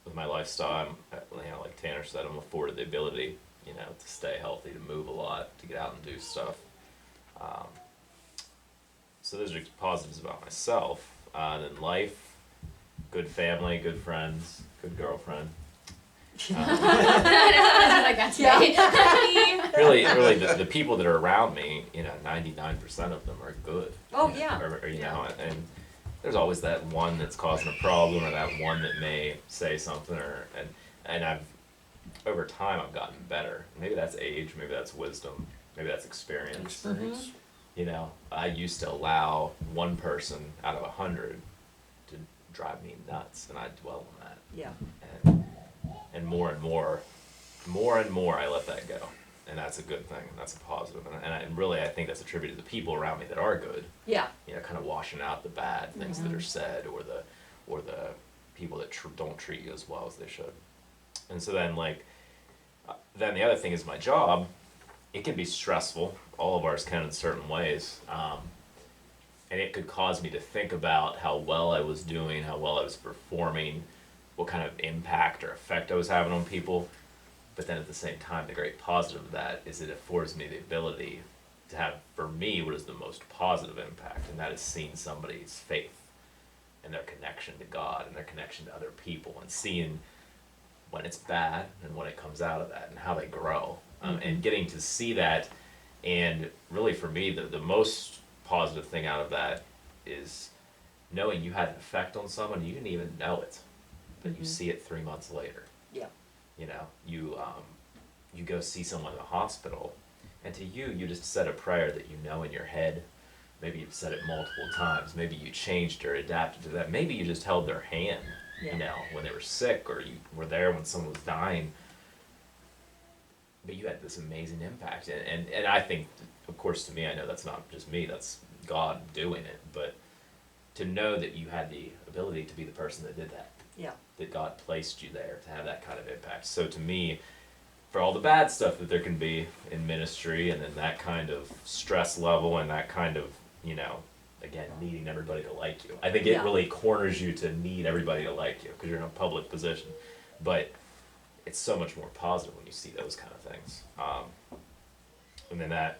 [SPEAKER 6] with my lifestyle, you know, like Tanner said, I'm afforded the ability, you know, to stay healthy, to move a lot, to get out and do stuff. So those are positives about myself. Then life, good family, good friends, good girlfriend.
[SPEAKER 4] like that today.
[SPEAKER 6] Really, the people that are around me, 99% of them are good.
[SPEAKER 1] Oh, yeah.
[SPEAKER 6] Or, and there's always that one that's causing a problem, or that one that may say something, and I've, over time, I've gotten better. Maybe that's age, maybe that's wisdom, maybe that's experience. I used to allow one person out of 100 to drive me nuts, and I dwell on that.
[SPEAKER 1] Yeah.
[SPEAKER 6] And more and more I let that go, and that's a good thing. That's a positive, and really I think that's attributed to the people around me that are good.
[SPEAKER 1] Yeah.
[SPEAKER 6] Kind of washing out the bad things that are said, or the people that don't treat you as well as they should. And so then then the other thing is my job. It can be stressful. All of ours can in certain ways. And it could cause me to think about how well I was doing, how well I was performing, what kind of impact or effect I was having on people. But then at the same time, the great positive of that is it affords me the ability to have, for me, what is the most positive impact, and that is seeing somebody's faith and their connection to God and their connection to other people, and seeing when it's bad and when it comes out of that and how they grow. And getting to see that, and really for me, the most positive thing out of that is knowing you had an effect on someone, you didn't even know it, but you see it 3 months later.
[SPEAKER 1] Yeah.
[SPEAKER 6] You go see someone in the hospital, and to you just said a prayer that in your head. Maybe you've said it multiple times. Maybe you changed or adapted to that. Maybe you just held their hand, when they were sick, or you were there when someone was dying. But you had this amazing impact, and I think, of course, to me, I know that's not just me, that's God doing it, but to know that you had the ability to be the person that did that.
[SPEAKER 1] Yeah.
[SPEAKER 6] That God placed you there to have that kind of impact. So to me, for all the bad stuff that there can be in ministry, and in that kind of stress level, and that kind of, again, needing everybody to like you, I think it really corners you to need everybody to like you, because you're in a public position. But it's so much more positive when you see those kind of things. And then that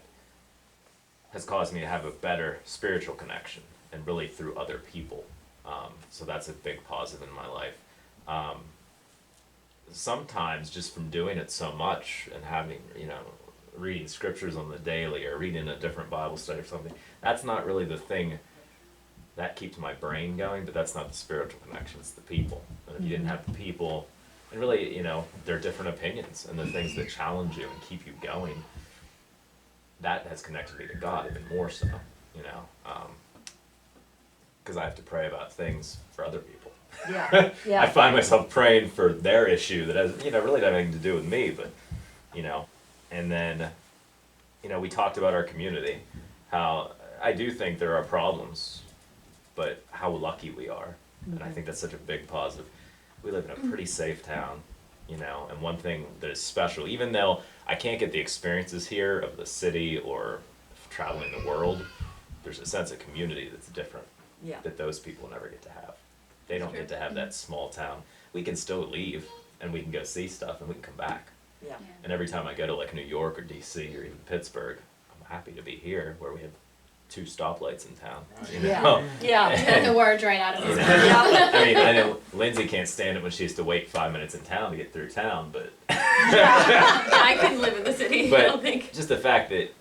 [SPEAKER 6] has caused me to have a better spiritual connection, and really through other people. So that's a big positive in my life. Sometimes just from doing it so much and having, reading scriptures on the daily, or reading a different Bible study or something, that's not really the thing that keeps my brain going, but that's not the spiritual connection, it's the people. And if you didn't have the people, and really, there are different opinions and the things that challenge you and keep you going, that has connected me to God even more so, because I have to pray about things for other people.
[SPEAKER 1] Yeah. Yeah.
[SPEAKER 6] I find myself praying for their issue that has, really nothing to do with me, but, and then, we talked about our community, how I do think there are problems, but how lucky we are. And I think that's such a big positive. We live in a pretty safe town, and one thing that is special, even though I can't get the experiences here of the city or traveling the world, there's a sense of community that's different, that those people never get to have. They don't get to have that small town. We can still leave, and we can go see stuff, and we can come back.
[SPEAKER 1] Yeah.
[SPEAKER 6] And every time I go to New York or DC or even Pittsburgh, I'm happy to be here, where we have 2 stoplights in town.
[SPEAKER 1] Yeah.
[SPEAKER 4] The words right out of his mouth.
[SPEAKER 6] I mean, I know Lindsay can't stand it when she has to wait 5 minutes in town to get through town, but
[SPEAKER 2] I couldn't live in the city, I don't think.
[SPEAKER 6] just the fact that,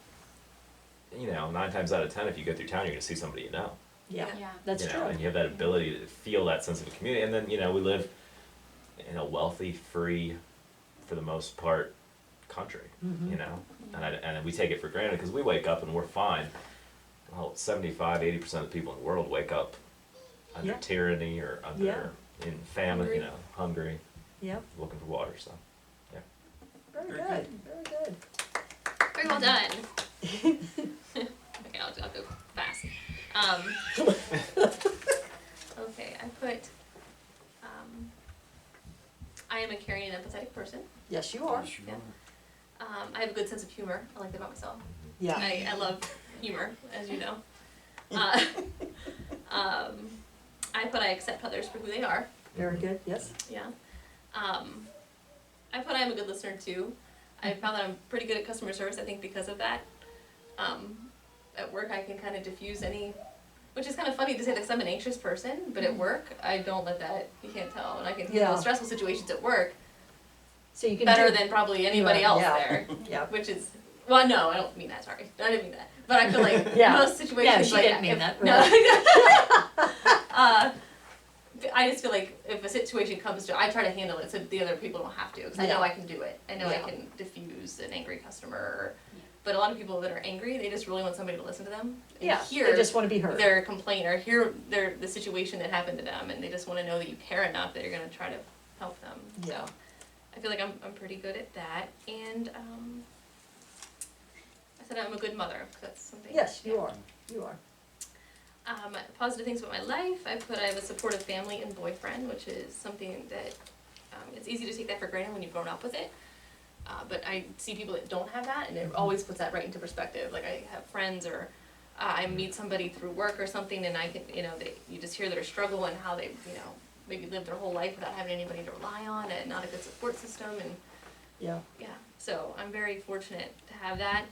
[SPEAKER 6] 9 times out of 10, if you go through town, you're going to see somebody you know.
[SPEAKER 1] Yeah.
[SPEAKER 4] Yeah.
[SPEAKER 1] That's true.
[SPEAKER 6] And you have that ability to feel that sense of a community. And then, we live in a wealthy, free, for the most part, country, and we take it for granted because we wake up and we're fine. Well, 75-80% of the people in the world wake up under tyranny or under in famine, hungry, looking for water. So,
[SPEAKER 1] Very good. Very good.
[SPEAKER 2] Very well done. Okay, I'll go fast. Okay, I put, I am a caring and empathetic person.
[SPEAKER 1] Yes, you are.
[SPEAKER 2] Yeah. I have a good sense of humor. I like that about myself.
[SPEAKER 1] Yeah.
[SPEAKER 2] I love humor, as you know. I put I accept others for who they are.
[SPEAKER 1] Very good. Yes.
[SPEAKER 2] Yeah. I put I'm a good listener too. I found that I'm pretty good at customer service, I think, because of that. At work, I can kind of diffuse any, which is kind of funny to say that 'cause I'm an anxious person, but at work, I don't let that, you can't tell, and I can handle stressful situations at work
[SPEAKER 1] So you can
[SPEAKER 2] better
[SPEAKER 1] do,
[SPEAKER 2] than probably anybody
[SPEAKER 1] Yeah,
[SPEAKER 2] else
[SPEAKER 1] yeah.
[SPEAKER 2] there.
[SPEAKER 1] yeah.
[SPEAKER 2] Which is, well, no, I don't mean that, sorry. I didn't mean that. But I feel like
[SPEAKER 1] Yeah.
[SPEAKER 2] most situations,
[SPEAKER 1] Yeah, she
[SPEAKER 2] like,
[SPEAKER 1] didn't mean
[SPEAKER 2] if-
[SPEAKER 1] that,
[SPEAKER 2] No. I just feel like if a situation comes to, I try to handle it so the other people don't have to, because I know
[SPEAKER 1] Yeah.
[SPEAKER 2] I can do it. I know I
[SPEAKER 1] Yeah.
[SPEAKER 2] can diffuse an angry customer. But a lot of people that are angry, they just really want somebody to listen to them. And
[SPEAKER 1] Yeah,
[SPEAKER 2] hear
[SPEAKER 1] they just wanna be heard.
[SPEAKER 2] their complaint or hear the situation that happened to them, and they just want to know that you care enough that you're going to try to help them.
[SPEAKER 1] Yeah.
[SPEAKER 2] So I feel like I'm pretty good at that, and I said I'm a good mother. 'Cause that's something.
[SPEAKER 1] Yes, you
[SPEAKER 2] yeah.
[SPEAKER 1] are, you are.
[SPEAKER 2] Positive things about my life. I have a supportive family and boyfriend, which is something that it's easy to take that for granted when you've grown up with it. But I see people that don't have that, and it always puts that right into perspective. Like I have friends, or I meet somebody through work or something, and I can, you just hear their struggle and how they, maybe lived their whole life without having anybody to rely on, and not a good support system, and
[SPEAKER 1] Yeah.
[SPEAKER 2] yeah. So I'm very fortunate to have that.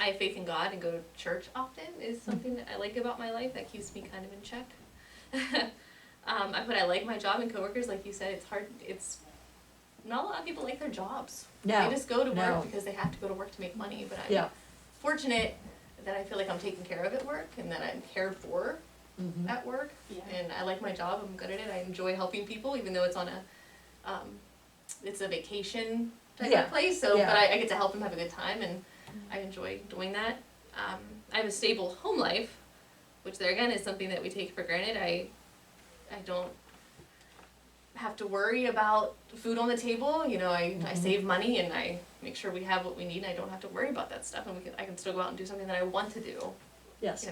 [SPEAKER 2] I have faith in God and go to church often is something that I like about my life. That keeps me kind of in check. But I like my job and coworkers. Like you said, it's hard. It's not a lot of people like their jobs.
[SPEAKER 1] No,
[SPEAKER 2] They just go to
[SPEAKER 1] no.
[SPEAKER 2] work because they have to go to work to make money. But I'm
[SPEAKER 1] Yeah.
[SPEAKER 2] fortunate that I feel like I'm taken care of at work and that I'm cared for
[SPEAKER 1] Mhm.
[SPEAKER 2] at work.
[SPEAKER 4] Yeah.
[SPEAKER 2] And I like my job. I'm good at it. I enjoy helping people, even though it's on it's a vacation type
[SPEAKER 1] Yeah.
[SPEAKER 2] of place. So,
[SPEAKER 1] Yeah.
[SPEAKER 2] but I get to help them have a good time, and I enjoy doing that. I have a stable home life, which there again is something that we take for granted. I don't have to worry about food on the table. I save money and I make sure we have what we need, and I don't have to worry about that stuff, and I can still go out and do something that I want to do.
[SPEAKER 1] Yes.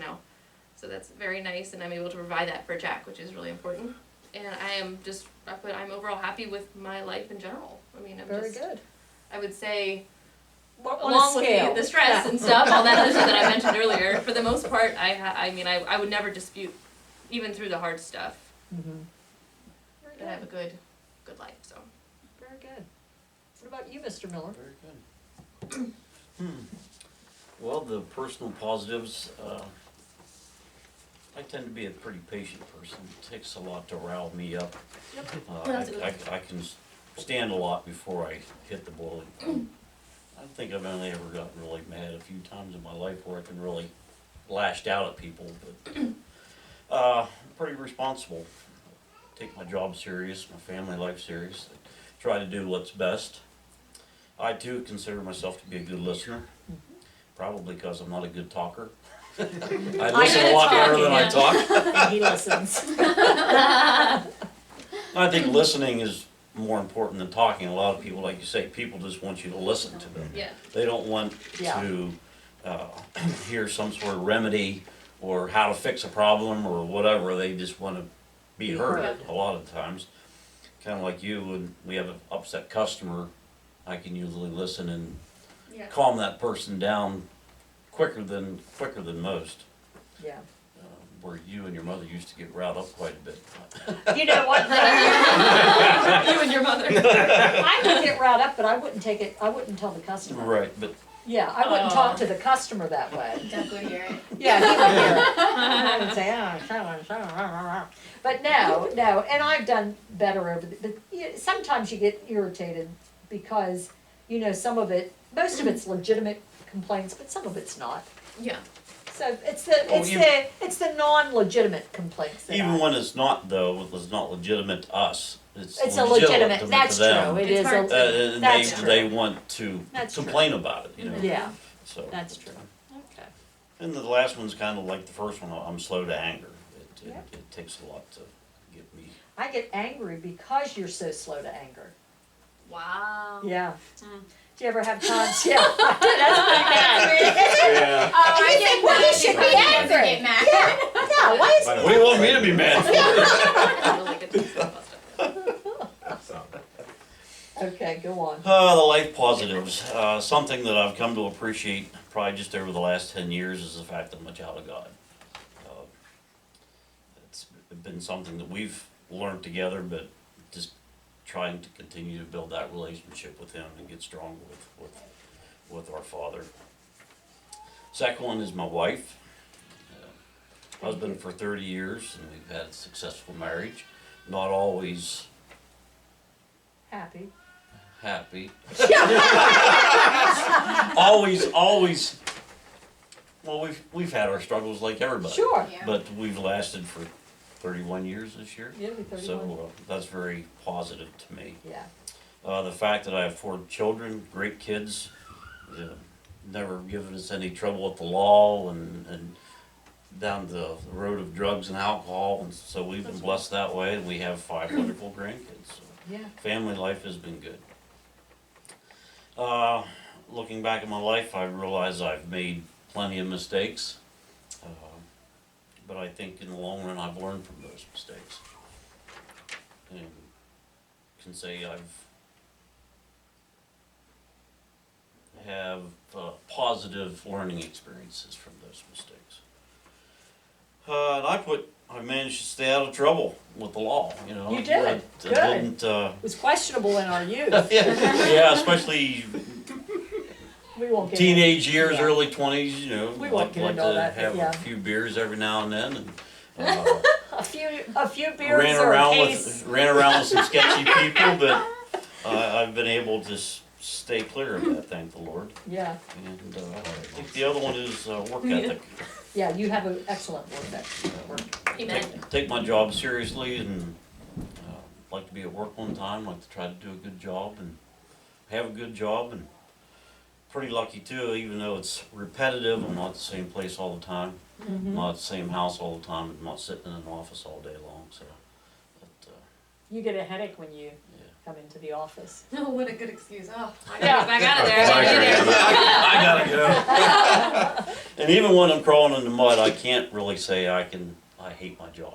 [SPEAKER 2] So that's very nice, and I'm able to provide that for Jack, which is really important. And I'm overall happy with my life in general. I mean,
[SPEAKER 1] Very good.
[SPEAKER 2] I would say,
[SPEAKER 1] On a
[SPEAKER 2] along
[SPEAKER 1] scale.
[SPEAKER 2] with the stress
[SPEAKER 1] Yeah.
[SPEAKER 2] and stuff, all that other stuff that I mentioned earlier, for the most part, I would never dispute, even through the hard stuff,
[SPEAKER 1] Mhm.
[SPEAKER 2] that I have a good life, so.
[SPEAKER 1] Very good. What about you, Mr. Miller?
[SPEAKER 7] Very good. Well, the personal positives, I tend to be a pretty patient person. It takes a lot to rile me up.
[SPEAKER 2] That's a good
[SPEAKER 7] I can stand a lot before I hit the boiling point. I think I've only ever gotten really mad a few times in my life where I've been really lashed out at people, but I'm pretty responsible. Take my job serious, my family life serious. I try to do what's best. I too consider myself to be a good listener, probably because I'm not a good talker. I listen a lot better than I talk.
[SPEAKER 1] And he listens.
[SPEAKER 7] I think listening is more important than talking. A lot of people, like you say, people just want you to listen to them.
[SPEAKER 2] Yeah.
[SPEAKER 7] They don't want
[SPEAKER 1] Yeah.
[SPEAKER 7] to hear some sort of remedy or how to fix a problem or whatever. They just want to be heard
[SPEAKER 1] heard.
[SPEAKER 7] a lot of times. Kind of like you, when we have an upset customer, I can usually listen and
[SPEAKER 2] Yeah.
[SPEAKER 7] calm that person down quicker than most.
[SPEAKER 1] Yeah.
[SPEAKER 7] Where you and your mother used to get riled up quite a bit.
[SPEAKER 1] You know what?
[SPEAKER 2] You and your mother.
[SPEAKER 1] I would get riled up, but I wouldn't tell the customer.
[SPEAKER 7] Right, but
[SPEAKER 1] Yeah, I wouldn't talk to the customer that way.
[SPEAKER 4] Doug would hear it.
[SPEAKER 1] Yeah, he would hear it. I would say, but no, and I've done better but sometimes you get irritated because, most of it's legitimate complaints, but some of it's not.
[SPEAKER 2] Yeah.
[SPEAKER 1] So it's the non-legitimate complaints that
[SPEAKER 7] even when it's not though, it's not legitimate to us.
[SPEAKER 1] it's a legitimate,
[SPEAKER 7] to
[SPEAKER 1] that's
[SPEAKER 7] them.
[SPEAKER 1] true, it
[SPEAKER 2] It's
[SPEAKER 1] is
[SPEAKER 2] hard to-
[SPEAKER 7] And
[SPEAKER 1] That's
[SPEAKER 7] they
[SPEAKER 1] true.
[SPEAKER 7] want to
[SPEAKER 1] That's true.
[SPEAKER 7] complain about it,
[SPEAKER 1] Yeah,
[SPEAKER 7] So,
[SPEAKER 1] that's true, okay.
[SPEAKER 7] and the last one's kind of like the first one. I'm slow to anger. It
[SPEAKER 1] Yep.
[SPEAKER 7] it takes a lot to get me.
[SPEAKER 1] I get angry because you're so slow to anger.
[SPEAKER 2] Wow.
[SPEAKER 1] Yeah.
[SPEAKER 4] Mm.
[SPEAKER 1] Do you ever have times? Yeah. That's pretty bad.
[SPEAKER 6] Yeah.
[SPEAKER 4] Oh, I
[SPEAKER 1] You
[SPEAKER 4] get
[SPEAKER 1] think, well,
[SPEAKER 4] mad
[SPEAKER 1] you should be
[SPEAKER 4] because he doesn't
[SPEAKER 1] angry.
[SPEAKER 4] get mad.
[SPEAKER 1] Yeah, why is
[SPEAKER 6] What
[SPEAKER 7] What do you want me to be mad for?
[SPEAKER 2] Really good stuff.
[SPEAKER 6] So,
[SPEAKER 1] Okay, go on.
[SPEAKER 7] The life positives. Something that I've come to appreciate probably just over the last 10 years is the fact that I'm a child of God. It's been something that we've learned together, but just trying to continue to build that relationship with Him and get stronger with our Father. Second one is my wife. Husband for 30 years, and we've had a successful marriage. Not always
[SPEAKER 1] Happy.
[SPEAKER 7] happy. Always, well, we've had our struggles like everybody.
[SPEAKER 1] Sure.
[SPEAKER 4] Yeah.
[SPEAKER 7] But we've lasted for 31 years this year.
[SPEAKER 1] You'll be 31.
[SPEAKER 7] So that's very positive to me.
[SPEAKER 1] Yeah.
[SPEAKER 7] The fact that I have 4 children, great kids, never given us any trouble with the law and down the road of drugs and alcohol, and so we've been blessed that way, and we have 5 wonderful grandkids. So
[SPEAKER 1] Yeah.
[SPEAKER 7] family life has been good. Looking back at my life, I realize I've made plenty of mistakes, but I think in the long run I've learned from those mistakes. And can say have positive learning experiences from those mistakes. And I managed to stay out of trouble with the law, you know.
[SPEAKER 1] You did.
[SPEAKER 7] I
[SPEAKER 1] Good.
[SPEAKER 7] didn't,
[SPEAKER 1] It was questionable in our youth.
[SPEAKER 7] yeah, especially
[SPEAKER 1] We won't get
[SPEAKER 7] teenage years,
[SPEAKER 1] Yeah.
[SPEAKER 7] early 20s, you know.
[SPEAKER 1] We won't get
[SPEAKER 7] like
[SPEAKER 1] into all
[SPEAKER 7] to
[SPEAKER 1] that, but
[SPEAKER 7] have
[SPEAKER 1] yeah.
[SPEAKER 7] a few beers every now and then, and
[SPEAKER 1] a few beers
[SPEAKER 7] ran
[SPEAKER 1] or a
[SPEAKER 7] around
[SPEAKER 1] case.
[SPEAKER 7] ran around with some sketchy people, but I've been able to stay clear of that, thank the Lord.
[SPEAKER 1] Yeah.
[SPEAKER 7] And I think the other one is work ethic.
[SPEAKER 1] Yeah, you have an excellent work ethic.
[SPEAKER 2] Amen.
[SPEAKER 7] Take my job seriously, and like to be at work on time, like to try to do a good job and have a good job, and pretty lucky too, even though it's repetitive. I'm not at the same place all the time,
[SPEAKER 1] Mm-hmm.
[SPEAKER 7] not at the same house all the time, I'm not sitting in an office all day long, so. But,
[SPEAKER 1] You get a headache when you
[SPEAKER 7] yeah.
[SPEAKER 1] come into the office.
[SPEAKER 2] Oh, what a good excuse. Oh, I gotta
[SPEAKER 1] Yeah.
[SPEAKER 2] get back out of there. I gotta get there.
[SPEAKER 7] I gotta go. And even when I'm crawling in the mud, I can't really say I hate my job.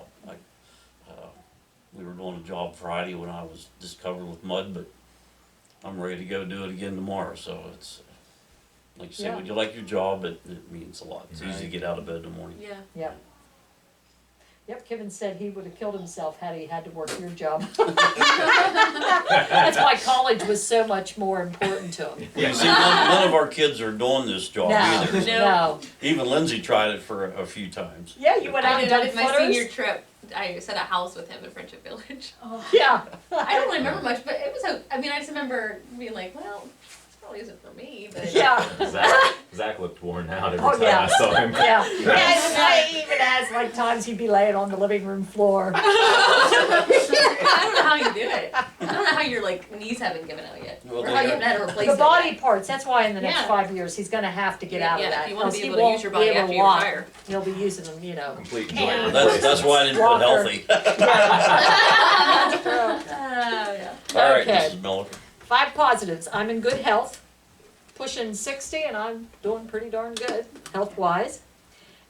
[SPEAKER 7] We were doing a job Friday when I was just covered with mud, but I'm ready to go do it again tomorrow, so it's, like you say,
[SPEAKER 1] Yeah.
[SPEAKER 7] would you like your job? It means a lot. It's easy to get out of bed in the morning.
[SPEAKER 2] Yeah.
[SPEAKER 1] Yep. Yep, Kevin said he would have killed himself had he had to work your job. That's why college was so much more important to him.
[SPEAKER 7] You see, none of our kids are doing this job
[SPEAKER 1] No,
[SPEAKER 7] either.
[SPEAKER 1] no.
[SPEAKER 7] Even Lindsay tried it for a few times.
[SPEAKER 1] Yeah, you went out
[SPEAKER 2] I
[SPEAKER 1] and
[SPEAKER 2] did,
[SPEAKER 1] done
[SPEAKER 2] my senior
[SPEAKER 1] footers?
[SPEAKER 2] trip. I set a house with him in Friendship Village.
[SPEAKER 1] Yeah.
[SPEAKER 2] I don't really remember much, but it was. I mean, I just remember being like, well, this probably isn't for me. But
[SPEAKER 1] Yeah.
[SPEAKER 6] Zach looked worn out every
[SPEAKER 1] Oh,
[SPEAKER 6] time
[SPEAKER 1] yeah.
[SPEAKER 6] I saw him.
[SPEAKER 1] Yeah. And even as like times he'd be laying on the living room floor.
[SPEAKER 2] I don't know how you do it. I don't know how your like knees haven't given out yet,
[SPEAKER 7] Well,
[SPEAKER 2] or how you haven't had to replace
[SPEAKER 1] The
[SPEAKER 2] it
[SPEAKER 1] body
[SPEAKER 2] yet.
[SPEAKER 1] parts, that's why in the next
[SPEAKER 2] Yeah.
[SPEAKER 1] 5 years, he's gonna have to get out of
[SPEAKER 2] Yeah,
[SPEAKER 1] that.
[SPEAKER 2] if you wanna
[SPEAKER 1] else
[SPEAKER 2] be
[SPEAKER 1] he
[SPEAKER 2] able to
[SPEAKER 1] won't
[SPEAKER 2] use your
[SPEAKER 1] be
[SPEAKER 2] body
[SPEAKER 1] able to
[SPEAKER 2] after you
[SPEAKER 1] walk.
[SPEAKER 2] retire.
[SPEAKER 1] He'll be using them, you know.
[SPEAKER 6] Complete
[SPEAKER 1] Hands.
[SPEAKER 6] joint
[SPEAKER 7] That's
[SPEAKER 6] replacement.
[SPEAKER 7] why I didn't put
[SPEAKER 1] Walker.
[SPEAKER 7] healthy.
[SPEAKER 1] Yeah.
[SPEAKER 7] All right,
[SPEAKER 1] Okay.
[SPEAKER 7] Mrs. Miller.
[SPEAKER 1] 5 positives. I'm in good health, pushing 60, and I'm doing pretty darn good, health-wise.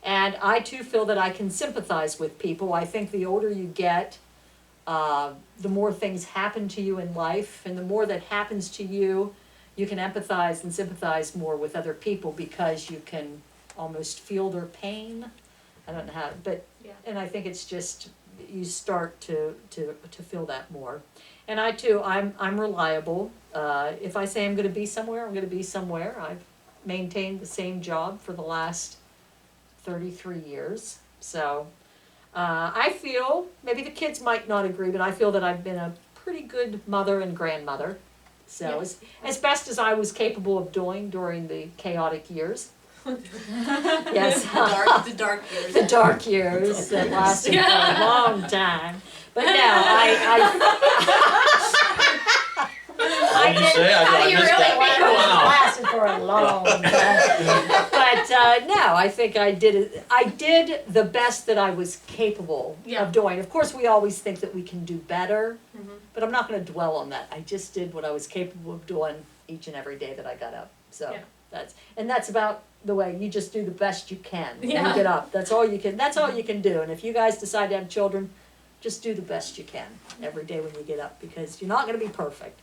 [SPEAKER 1] And I too feel that I can sympathize with people. I think the older you get, the more things happen to you in life, and the more that happens to you, you can empathize and sympathize more with other people because you can almost feel their pain. I don't know how, but,
[SPEAKER 2] Yeah.
[SPEAKER 1] and I think it's just, you start to feel that more. And I too, I'm reliable. If I say I'm gonna be somewhere, I'm gonna be somewhere. I've maintained the same job for the last 33 years. So, I feel, maybe the kids might not agree, but I feel that I've been a pretty good mother and grandmother. So, as best as I was capable of doing during the chaotic years. Yes.
[SPEAKER 2] The dark years.
[SPEAKER 1] The dark years that lasted for a long time. But no,
[SPEAKER 7] What did you say?
[SPEAKER 2] How do you
[SPEAKER 7] missed
[SPEAKER 2] really
[SPEAKER 7] that.
[SPEAKER 2] feel?
[SPEAKER 1] lasted for a long time. But no, I think I did the best that I was capable
[SPEAKER 2] Yeah.
[SPEAKER 1] of doing. Of course, we always think that we can do better,
[SPEAKER 2] Mhm.
[SPEAKER 1] but I'm not going to dwell on that. I just did what I was capable of doing each and every day that I got up. So
[SPEAKER 2] Yeah.
[SPEAKER 1] that's about the way you just do the best you can when
[SPEAKER 2] Yeah.
[SPEAKER 1] you get up. That's all you can do. And if you guys decide to have children, just do the best you can every day when you get up, because you're not going to be perfect.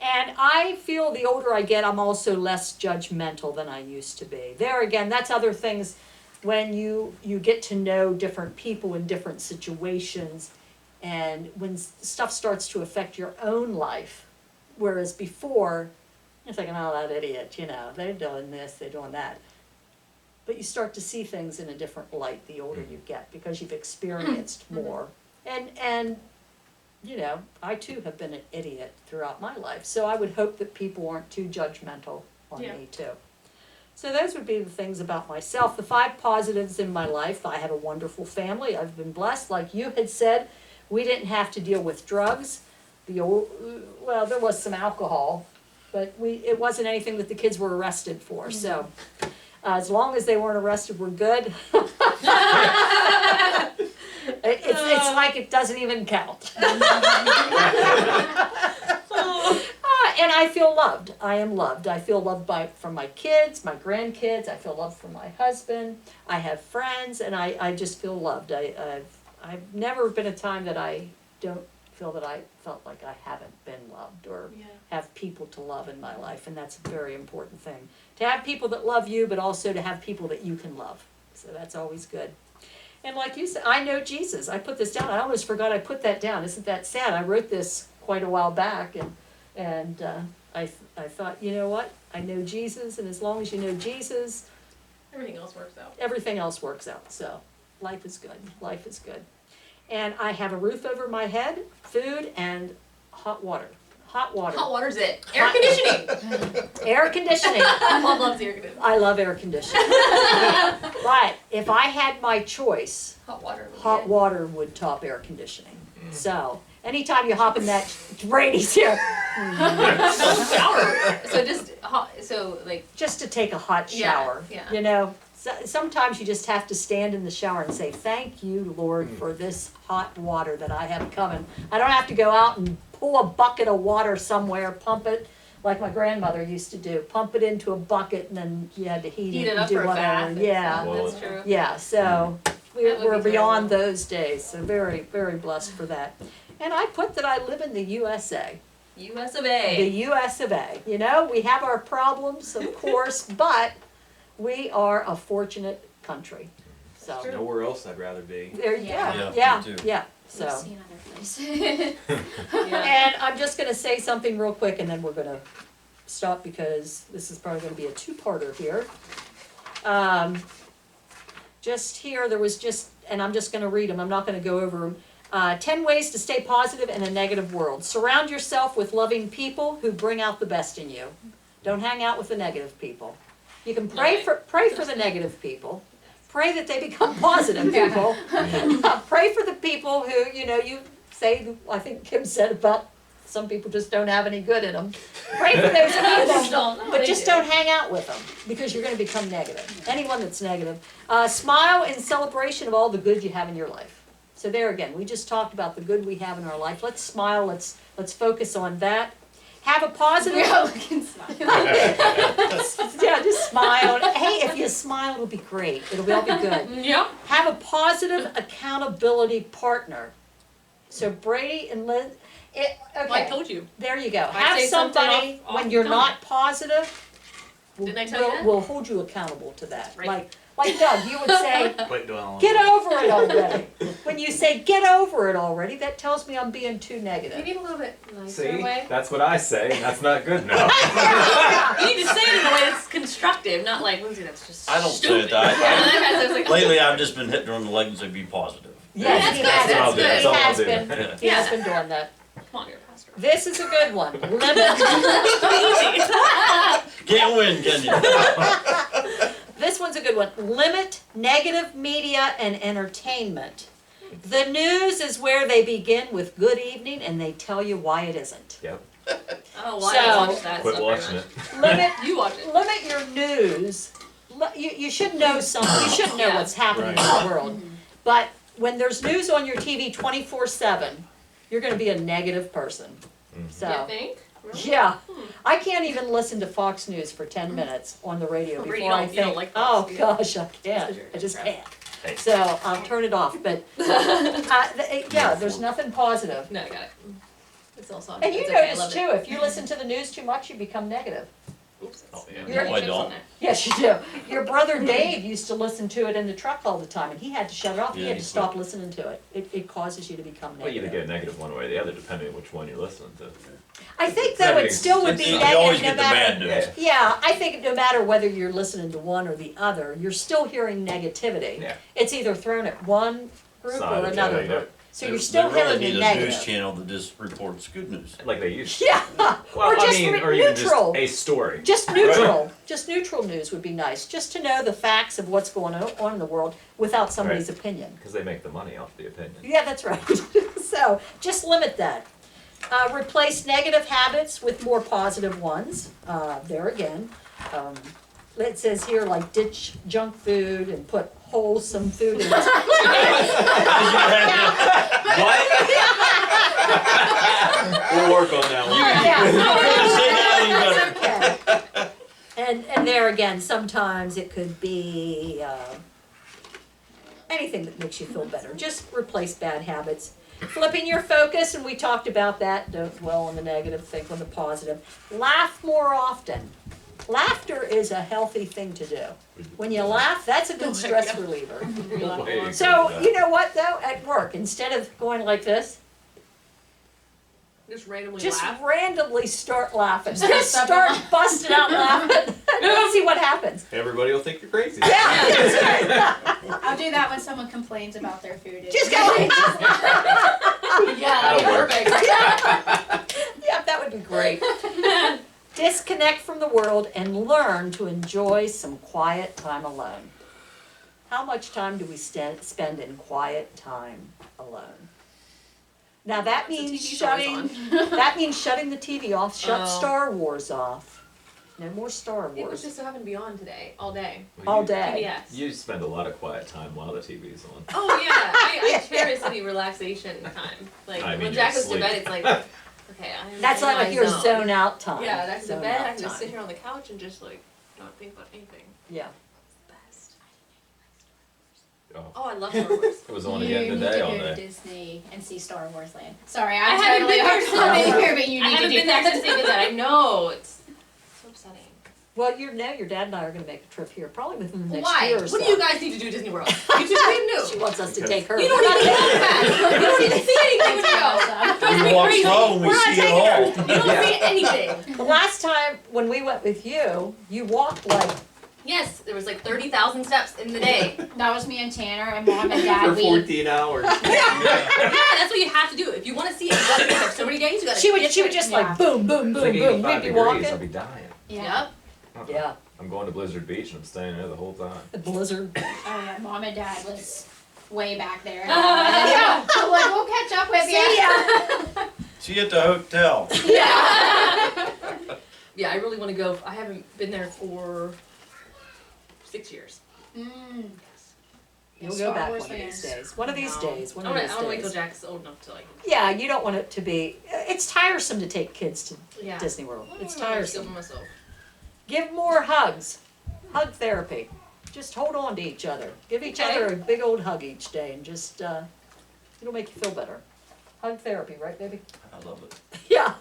[SPEAKER 1] And I feel the older I get, I'm also less judgmental than I used to be. There again, that's other things when you get to know different people in different situations, and when stuff starts to affect your own life, whereas before, you're thinking, oh, that idiot, you know, they're doing this, they're doing that. But you start to see things in a different light the older you get, because you've experienced more. And you know, I too have been an idiot throughout my life, so I would hope that people aren't too judgmental on
[SPEAKER 2] Yeah.
[SPEAKER 1] me too. So those would be the things about myself. The 5 positives in my life: I have a wonderful family. I've been blessed. Like you had said, we didn't have to deal with drugs. Well, there was some alcohol, but it wasn't anything that the kids were arrested for. So as long as they weren't arrested, we're good. It's like it doesn't even count. And I feel loved. I am loved. I feel loved from my kids, my grandkids. I feel loved from my husband. I have friends, and I just feel loved. I've never been a time that I don't feel that I felt like I haven't been loved or
[SPEAKER 2] Yeah.
[SPEAKER 1] have people to love in my life, and that's a very important thing. To have people that love you, but also to have people that you can love. So that's always good. And like you said, I know Jesus. I put this down. I almost forgot I put that down. Isn't that sad? I wrote this quite a while back, and I thought, you know what? I know Jesus, and as long as you know Jesus,
[SPEAKER 2] Everything else works out.
[SPEAKER 1] everything else works out. So life is good. Life is good. And I have a roof over my head, food, and hot water. Hot water.
[SPEAKER 2] Hot water's it. Air conditioning.
[SPEAKER 1] Air conditioning.
[SPEAKER 2] Mom loves air conditioning.
[SPEAKER 1] I love air conditioning. But if I had my choice,
[SPEAKER 2] Hot water. would be
[SPEAKER 1] hot
[SPEAKER 2] it.
[SPEAKER 1] water would top air conditioning. So anytime you hop in that, Brady's here,
[SPEAKER 2] Shower. So just hot. So like.
[SPEAKER 1] just to take a hot shower.
[SPEAKER 2] Yeah.
[SPEAKER 1] You know, sometimes you just have to stand in the shower and say, "Thank you, Lord, for this hot water that I have coming." I don't have to go out and pull a bucket of water somewhere, pump it like my grandmother used to do. Pump it into a bucket, and then you had to heat
[SPEAKER 2] Heat
[SPEAKER 1] it
[SPEAKER 2] it
[SPEAKER 1] and
[SPEAKER 2] up
[SPEAKER 1] do
[SPEAKER 2] for a
[SPEAKER 1] whatever.
[SPEAKER 2] bath. and
[SPEAKER 1] Yeah.
[SPEAKER 2] stuff.
[SPEAKER 6] Well,
[SPEAKER 2] That's true.
[SPEAKER 1] Yeah, so
[SPEAKER 2] That would
[SPEAKER 1] we're
[SPEAKER 2] be
[SPEAKER 1] beyond
[SPEAKER 2] terrible.
[SPEAKER 1] those days, so very, very blessed for that. And I put that I live in the USA,
[SPEAKER 2] U.S. of
[SPEAKER 1] the
[SPEAKER 2] A.
[SPEAKER 1] US of A. You know, we have our problems, of course, but we are a fortunate country. So,
[SPEAKER 5] Nowhere else I'd rather be.
[SPEAKER 1] there you go,
[SPEAKER 4] Yeah.
[SPEAKER 7] Yeah,
[SPEAKER 1] yeah,
[SPEAKER 7] me too.
[SPEAKER 1] yeah,
[SPEAKER 4] We've
[SPEAKER 1] so.
[SPEAKER 4] seen other places.
[SPEAKER 2] Yeah.
[SPEAKER 1] And I'm just gonna say something real quick, and then we're gonna stop, because this is probably gonna be a two-parter here. Just here, there was just, and I'm just gonna read them, I'm not gonna go over them. 10 ways to stay positive in a negative world. Surround yourself with loving people who bring out the best in you. Don't hang out with the negative people. You can pray for the negative people. Pray that they become positive people. Pray for the people who, you know, you say, I think Kim said about some people just don't have any good in them. Pray for those people, but just don't hang out with them, because you're gonna become negative. Anyone that's negative. Smile in celebration of all the good you have in your life. So there again, we just talked about the good we have in our life. Let's smile, let's focus on that. Have a positive.
[SPEAKER 4] Yeah, we can smile.
[SPEAKER 1] Yeah, just smile. Hey, if you smile, it'll be great. It'll all be good.
[SPEAKER 2] Yep.
[SPEAKER 1] Have a positive accountability partner. So Brady and Liz, okay.
[SPEAKER 2] Well, I told you.
[SPEAKER 1] There you go.
[SPEAKER 2] I
[SPEAKER 1] Have
[SPEAKER 2] say something
[SPEAKER 1] somebody
[SPEAKER 2] off
[SPEAKER 1] when
[SPEAKER 2] the
[SPEAKER 1] you're
[SPEAKER 2] top.
[SPEAKER 1] not positive.
[SPEAKER 2] Didn't I tell you that?
[SPEAKER 1] We'll hold you accountable to that.
[SPEAKER 2] Right.
[SPEAKER 1] Like Doug, you would say,
[SPEAKER 5] Quit dwelling on
[SPEAKER 1] "Get
[SPEAKER 5] it.
[SPEAKER 1] over it already." When you say "get over it already," that tells me I'm being too negative.
[SPEAKER 2] You need a little bit nicer
[SPEAKER 6] See,
[SPEAKER 2] way.
[SPEAKER 6] that's what I say, and that's not good enough.
[SPEAKER 2] You need to say it in a way that's constructive, not like Lindsay. That's just.
[SPEAKER 7] I don't say
[SPEAKER 2] stupid.
[SPEAKER 7] that.
[SPEAKER 2] Yeah, that guy's like,
[SPEAKER 7] Lately, I've just been hitting her on the leg and say, be positive.
[SPEAKER 1] Yes,
[SPEAKER 2] that's
[SPEAKER 1] he
[SPEAKER 2] good,
[SPEAKER 1] has.
[SPEAKER 2] that's
[SPEAKER 6] all
[SPEAKER 2] good.
[SPEAKER 1] He
[SPEAKER 6] That's all I'll
[SPEAKER 1] has
[SPEAKER 6] do.
[SPEAKER 1] been. He has been doing that.
[SPEAKER 2] Come on, you're a pastor.
[SPEAKER 1] This is a good one. Limit.
[SPEAKER 7] Can't win, can you?
[SPEAKER 1] This one's a good one. Limit negative media and entertainment. The news is where they begin with good evening and they tell you why it isn't.
[SPEAKER 6] Yep.
[SPEAKER 2] I don't know why
[SPEAKER 1] So-
[SPEAKER 2] I watch that
[SPEAKER 6] Quit
[SPEAKER 2] stuff very
[SPEAKER 6] watching
[SPEAKER 2] much.
[SPEAKER 6] it.
[SPEAKER 1] Limit
[SPEAKER 2] You watch it.
[SPEAKER 1] limit your news. You should know something. You should know
[SPEAKER 2] Yeah.
[SPEAKER 1] what's happening in the world. But when there's news on your TV 24/7, you're going to be a negative person. So.
[SPEAKER 2] You think? Really?
[SPEAKER 1] Yeah, I can't even listen to Fox News for 10 minutes on the radio
[SPEAKER 2] Oh,
[SPEAKER 1] before
[SPEAKER 2] Brady, you
[SPEAKER 1] I
[SPEAKER 2] don't-
[SPEAKER 1] think,
[SPEAKER 2] you don't like
[SPEAKER 1] oh
[SPEAKER 2] Fox, do you?
[SPEAKER 1] gosh, I can't,
[SPEAKER 2] Because you're
[SPEAKER 1] I just
[SPEAKER 2] crap.
[SPEAKER 1] can't.
[SPEAKER 6] Hey.
[SPEAKER 1] So I'll turn it off, but, yeah, there's nothing positive.
[SPEAKER 2] No, I got it. It's also.
[SPEAKER 1] And you
[SPEAKER 2] it's okay, I
[SPEAKER 1] notice
[SPEAKER 2] love
[SPEAKER 1] too, if you listen to the news too much, you become negative.
[SPEAKER 2] It. Oops.
[SPEAKER 6] Oh, yeah.
[SPEAKER 1] You're-
[SPEAKER 7] No, I don't.
[SPEAKER 1] Yes, you do. Your brother Dave used to listen to it in the truck all the time, and he had to shut it off, he
[SPEAKER 7] Yeah,
[SPEAKER 1] had
[SPEAKER 7] he
[SPEAKER 1] to stop listening to it. It causes you to become
[SPEAKER 6] Well, you either
[SPEAKER 1] negative.
[SPEAKER 6] get negative one way or the other, depending on which one you're listening to.
[SPEAKER 1] I think though it still would be
[SPEAKER 7] You
[SPEAKER 1] negative
[SPEAKER 7] always
[SPEAKER 1] no
[SPEAKER 7] get the bad
[SPEAKER 1] matter.
[SPEAKER 7] news.
[SPEAKER 1] Yeah, I think no matter whether you're listening to one or the other, you're still hearing negativity.
[SPEAKER 6] Yeah.
[SPEAKER 1] It's either thrown at one group
[SPEAKER 6] Side
[SPEAKER 1] or
[SPEAKER 6] of
[SPEAKER 1] another
[SPEAKER 6] it, yeah.
[SPEAKER 1] group. So you're still
[SPEAKER 7] They really
[SPEAKER 1] hearing the
[SPEAKER 7] need a news
[SPEAKER 1] negative.
[SPEAKER 7] channel that just reports good news.
[SPEAKER 6] Like they used to.
[SPEAKER 1] Yeah,
[SPEAKER 6] Well,
[SPEAKER 1] or just
[SPEAKER 6] or even
[SPEAKER 1] neutral.
[SPEAKER 6] just a story.
[SPEAKER 1] Just neutral. Just neutral news would be nice, just to know the facts of what's going on in the world without somebody's opinion.
[SPEAKER 6] Because they make the money off the opinion.
[SPEAKER 1] Yeah, that's right. So just limit that. Replace negative habits with more positive ones. There again. It says here like ditch junk food and put wholesome food in.
[SPEAKER 5] What? We'll work on that one.
[SPEAKER 1] Yeah. Say that okay. And there again, sometimes it could be anything that makes you feel better. Just replace bad habits. Flipping your focus, and we talked about that. Don't dwell on the negative, think on the positive. Laugh more often. Laughter is a healthy thing to do. When you laugh, that's a good stress reliever. So, you know what though, at work, instead of going like this,
[SPEAKER 2] Just randomly
[SPEAKER 1] just
[SPEAKER 2] laugh.
[SPEAKER 1] randomly start laughing.
[SPEAKER 4] Just
[SPEAKER 1] Just start busting out laughing. Let's see what happens.
[SPEAKER 5] Everybody will think you're crazy.
[SPEAKER 1] Yeah, that's right.
[SPEAKER 4] I'll do that when someone complains about their food.
[SPEAKER 1] Just go.
[SPEAKER 2] Yeah, that'd be
[SPEAKER 6] That'll work.
[SPEAKER 2] perfect.
[SPEAKER 1] Yeah, that would be great. Disconnect from the world and learn to enjoy some quiet time alone. How much time do we spend in quiet time alone? Now that
[SPEAKER 2] The
[SPEAKER 1] means
[SPEAKER 2] TV's always
[SPEAKER 1] shutting the TV off, shut
[SPEAKER 2] Oh.
[SPEAKER 1] Star Wars off. No more Star
[SPEAKER 2] It was
[SPEAKER 1] Wars.
[SPEAKER 2] just so happened to be on today, all day.
[SPEAKER 1] All day.
[SPEAKER 2] PBS.
[SPEAKER 6] You spend a lot of quiet time while the TV's on.
[SPEAKER 2] Oh yeah, I
[SPEAKER 1] Yeah.
[SPEAKER 2] cherish the relaxation time. Like
[SPEAKER 6] I mean,
[SPEAKER 2] when
[SPEAKER 6] you're
[SPEAKER 2] Jack goes to
[SPEAKER 6] asleep.
[SPEAKER 2] bed, it's like, okay, I'm
[SPEAKER 1] That's
[SPEAKER 2] in
[SPEAKER 1] like
[SPEAKER 2] my
[SPEAKER 1] your
[SPEAKER 2] zone.
[SPEAKER 1] zone out time.
[SPEAKER 2] Yeah, that's the
[SPEAKER 1] Zone
[SPEAKER 2] bed.
[SPEAKER 1] out
[SPEAKER 2] I can just
[SPEAKER 1] time.
[SPEAKER 2] sit here on the couch and just like not think about anything.
[SPEAKER 1] Yeah.
[SPEAKER 2] Best.
[SPEAKER 6] Oh,
[SPEAKER 2] Oh, I love Star Wars.
[SPEAKER 6] it was on
[SPEAKER 4] You
[SPEAKER 6] again
[SPEAKER 4] need
[SPEAKER 6] today
[SPEAKER 4] to
[SPEAKER 6] all
[SPEAKER 4] go to
[SPEAKER 6] day.
[SPEAKER 4] Disney and see Star Wars Land. Sorry,
[SPEAKER 2] I
[SPEAKER 4] I'm
[SPEAKER 2] haven't
[SPEAKER 4] totally
[SPEAKER 2] been there
[SPEAKER 4] off
[SPEAKER 2] since
[SPEAKER 4] topic
[SPEAKER 2] I-
[SPEAKER 4] here, but you
[SPEAKER 2] I
[SPEAKER 4] need to
[SPEAKER 2] haven't
[SPEAKER 4] do
[SPEAKER 2] been there
[SPEAKER 4] that.
[SPEAKER 2] since they did that. I know it's so upsetting.
[SPEAKER 1] Well, your dad and I are gonna make a trip here, probably within the next
[SPEAKER 2] Why?
[SPEAKER 1] year or
[SPEAKER 2] What
[SPEAKER 1] so.
[SPEAKER 2] do you guys need to do Disney World? You two brand
[SPEAKER 1] She
[SPEAKER 2] new.
[SPEAKER 1] wants us to take her.
[SPEAKER 2] You don't even go fast. You don't even see anything when you go.
[SPEAKER 4] Awesome.
[SPEAKER 7] We walk
[SPEAKER 2] crazy.
[SPEAKER 7] slow and we
[SPEAKER 2] We're not
[SPEAKER 7] see it
[SPEAKER 2] taking
[SPEAKER 7] all.
[SPEAKER 2] You don't see anything.
[SPEAKER 1] The last time when we went with you, you walked like,
[SPEAKER 2] Yes, there was like 30,000 steps in the day.
[SPEAKER 4] That was me and Tanner and Mom and
[SPEAKER 5] For
[SPEAKER 4] Dad. We
[SPEAKER 5] 14 hours.
[SPEAKER 2] Yeah, that's what you have to do. If you want to see it, you gotta be there so many days. You gotta.
[SPEAKER 1] she would
[SPEAKER 2] get
[SPEAKER 1] just
[SPEAKER 4] Yeah.
[SPEAKER 1] like boom, boom,
[SPEAKER 6] It's
[SPEAKER 1] boom,
[SPEAKER 6] like
[SPEAKER 1] boom,
[SPEAKER 6] 85
[SPEAKER 1] we'd be
[SPEAKER 6] degrees, I'll
[SPEAKER 1] walking.
[SPEAKER 6] be dying.
[SPEAKER 4] yeah.
[SPEAKER 2] Yep.
[SPEAKER 1] Yeah,
[SPEAKER 6] I'm going to Blizzard Beach and I'm staying there the whole time.
[SPEAKER 1] the blizzard.
[SPEAKER 4] Oh yeah, Mom and Dad was way back there.
[SPEAKER 2] Yeah.
[SPEAKER 4] I'm like, we'll catch up with
[SPEAKER 1] See
[SPEAKER 4] you.
[SPEAKER 1] ya.
[SPEAKER 7] See you at the hotel.
[SPEAKER 2] Yeah. Yeah, I really want to go. I haven't been there for 6 years.
[SPEAKER 4] Mm.
[SPEAKER 1] You'll go
[SPEAKER 4] Star
[SPEAKER 1] back
[SPEAKER 4] Wars
[SPEAKER 1] one of these
[SPEAKER 4] fans.
[SPEAKER 1] days. One of these
[SPEAKER 2] No.
[SPEAKER 1] days. One
[SPEAKER 2] I
[SPEAKER 1] of
[SPEAKER 2] want
[SPEAKER 1] these
[SPEAKER 2] to wait till
[SPEAKER 1] days.
[SPEAKER 2] Jack's old enough to like.
[SPEAKER 1] Yeah, you don't want it to be. It's tiresome to take kids to
[SPEAKER 2] Yeah.
[SPEAKER 1] Disney World. It's
[SPEAKER 2] Still
[SPEAKER 1] tiresome.
[SPEAKER 2] for myself.
[SPEAKER 1] Give more hugs. Hug therapy. Just hold on to each other. Give each
[SPEAKER 2] Okay.
[SPEAKER 1] other a big old hug each day, and just it'll make you feel better. Hug therapy, right, baby?
[SPEAKER 5] I love it.
[SPEAKER 1] Yeah.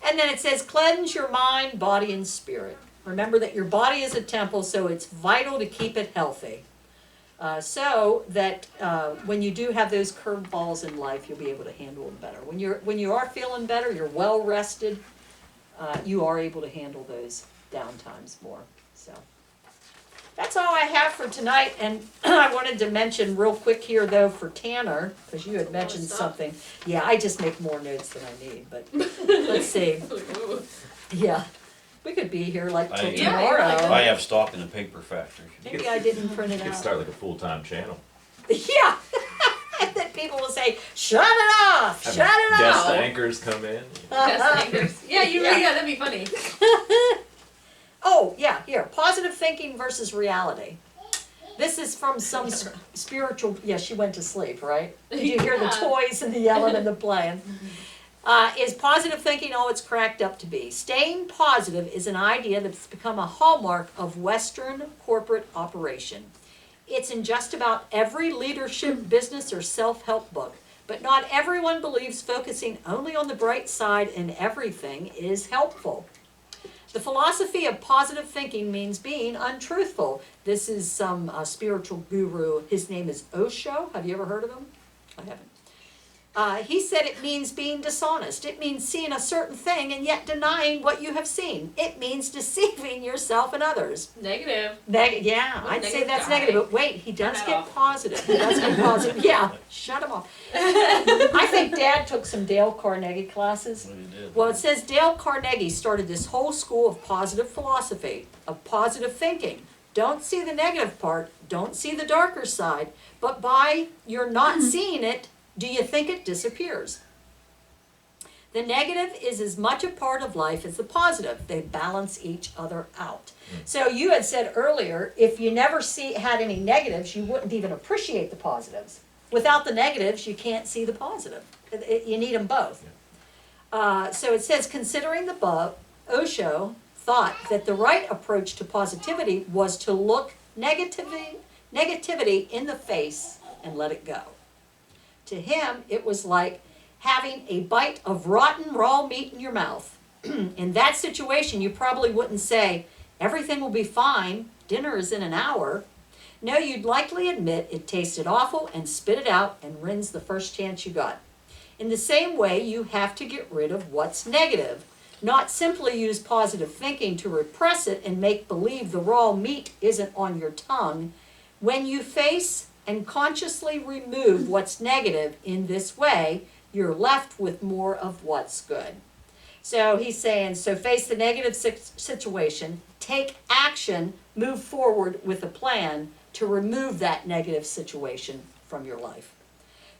[SPEAKER 1] And then it says, cleanse your mind, body, and spirit. Remember that your body is a temple, so it's vital to keep it healthy. So that when you do have those curveballs in life, you'll be able to handle them better. When you are feeling better, you're well rested, you are able to handle those downtimes more. So that's all I have for tonight. And I wanted to mention real quick here, though, for Tanner, because you had mentioned
[SPEAKER 2] stuff.
[SPEAKER 1] something. Yeah, I just make more notes than I need, but let's see. Yeah, we could be here like till
[SPEAKER 7] I-
[SPEAKER 2] Yeah,
[SPEAKER 1] tomorrow.
[SPEAKER 2] you're right.
[SPEAKER 7] I have stock in the paper factory.
[SPEAKER 1] Maybe I didn't print it
[SPEAKER 6] You could
[SPEAKER 1] out.
[SPEAKER 6] start like a full-time channel.
[SPEAKER 1] Yeah. And then people will say, shut it off,
[SPEAKER 6] Have
[SPEAKER 1] shut it
[SPEAKER 6] guest
[SPEAKER 1] off.
[SPEAKER 6] anchors come in.
[SPEAKER 2] Guest anchors. Yeah, yeah, that'd be funny.
[SPEAKER 1] Oh, yeah, here, positive thinking versus reality. This is from some spiritual, yeah, she went to sleep, right? Did you hear the
[SPEAKER 2] Yeah.
[SPEAKER 1] toys and the yelling and the playing? Is positive thinking all it's cracked up to be? Staying positive is an idea that's become a hallmark of Western corporate operation. It's in just about every leadership, business, or self-help book, but not everyone believes focusing only on the bright side in everything is helpful. The philosophy of positive thinking means being untruthful. This is some spiritual guru. His name is Osho. Have you ever heard of him? I haven't. He said it means being dishonest. It means seeing a certain thing and yet denying what you have seen. It means deceiving yourself and others.
[SPEAKER 2] Negative.
[SPEAKER 1] Yeah,
[SPEAKER 2] What a
[SPEAKER 1] I'd say
[SPEAKER 2] negative
[SPEAKER 1] that's
[SPEAKER 2] guy.
[SPEAKER 1] negative, but wait, he does
[SPEAKER 2] that
[SPEAKER 1] get
[SPEAKER 2] off.
[SPEAKER 1] positive. He does get positive. Yeah, shut him off. I think Dad took some Dale Carnegie classes.
[SPEAKER 7] Well, you did.
[SPEAKER 1] Well, it says Dale Carnegie started this whole school of positive philosophy, of positive thinking. Don't see the negative part, don't see the darker side, but by your not seeing it, do you think it disappears? The negative is as much a part of life as the positive. They balance each other out. So you had said earlier, if you never had any negatives, you wouldn't even appreciate the positives. Without the negatives, you can't see the positive. You need them both. So it says, considering the above, Osho thought that the right approach to positivity was to look negativity in the face and let it go. To him, it was like having a bite of rotten raw meat in your mouth. In that situation, you probably wouldn't say, everything will be fine, dinner is in an hour. No, you'd likely admit it tasted awful and spit it out and rinse the first chance you got. In the same way, you have to get rid of what's negative, not simply use positive thinking to repress it and make believe the raw meat isn't on your tongue. When you face and consciously remove what's negative in this way, you're left with more of what's good. So he's saying, so face the negative situation, take action, move forward with a plan to remove that negative situation from your life.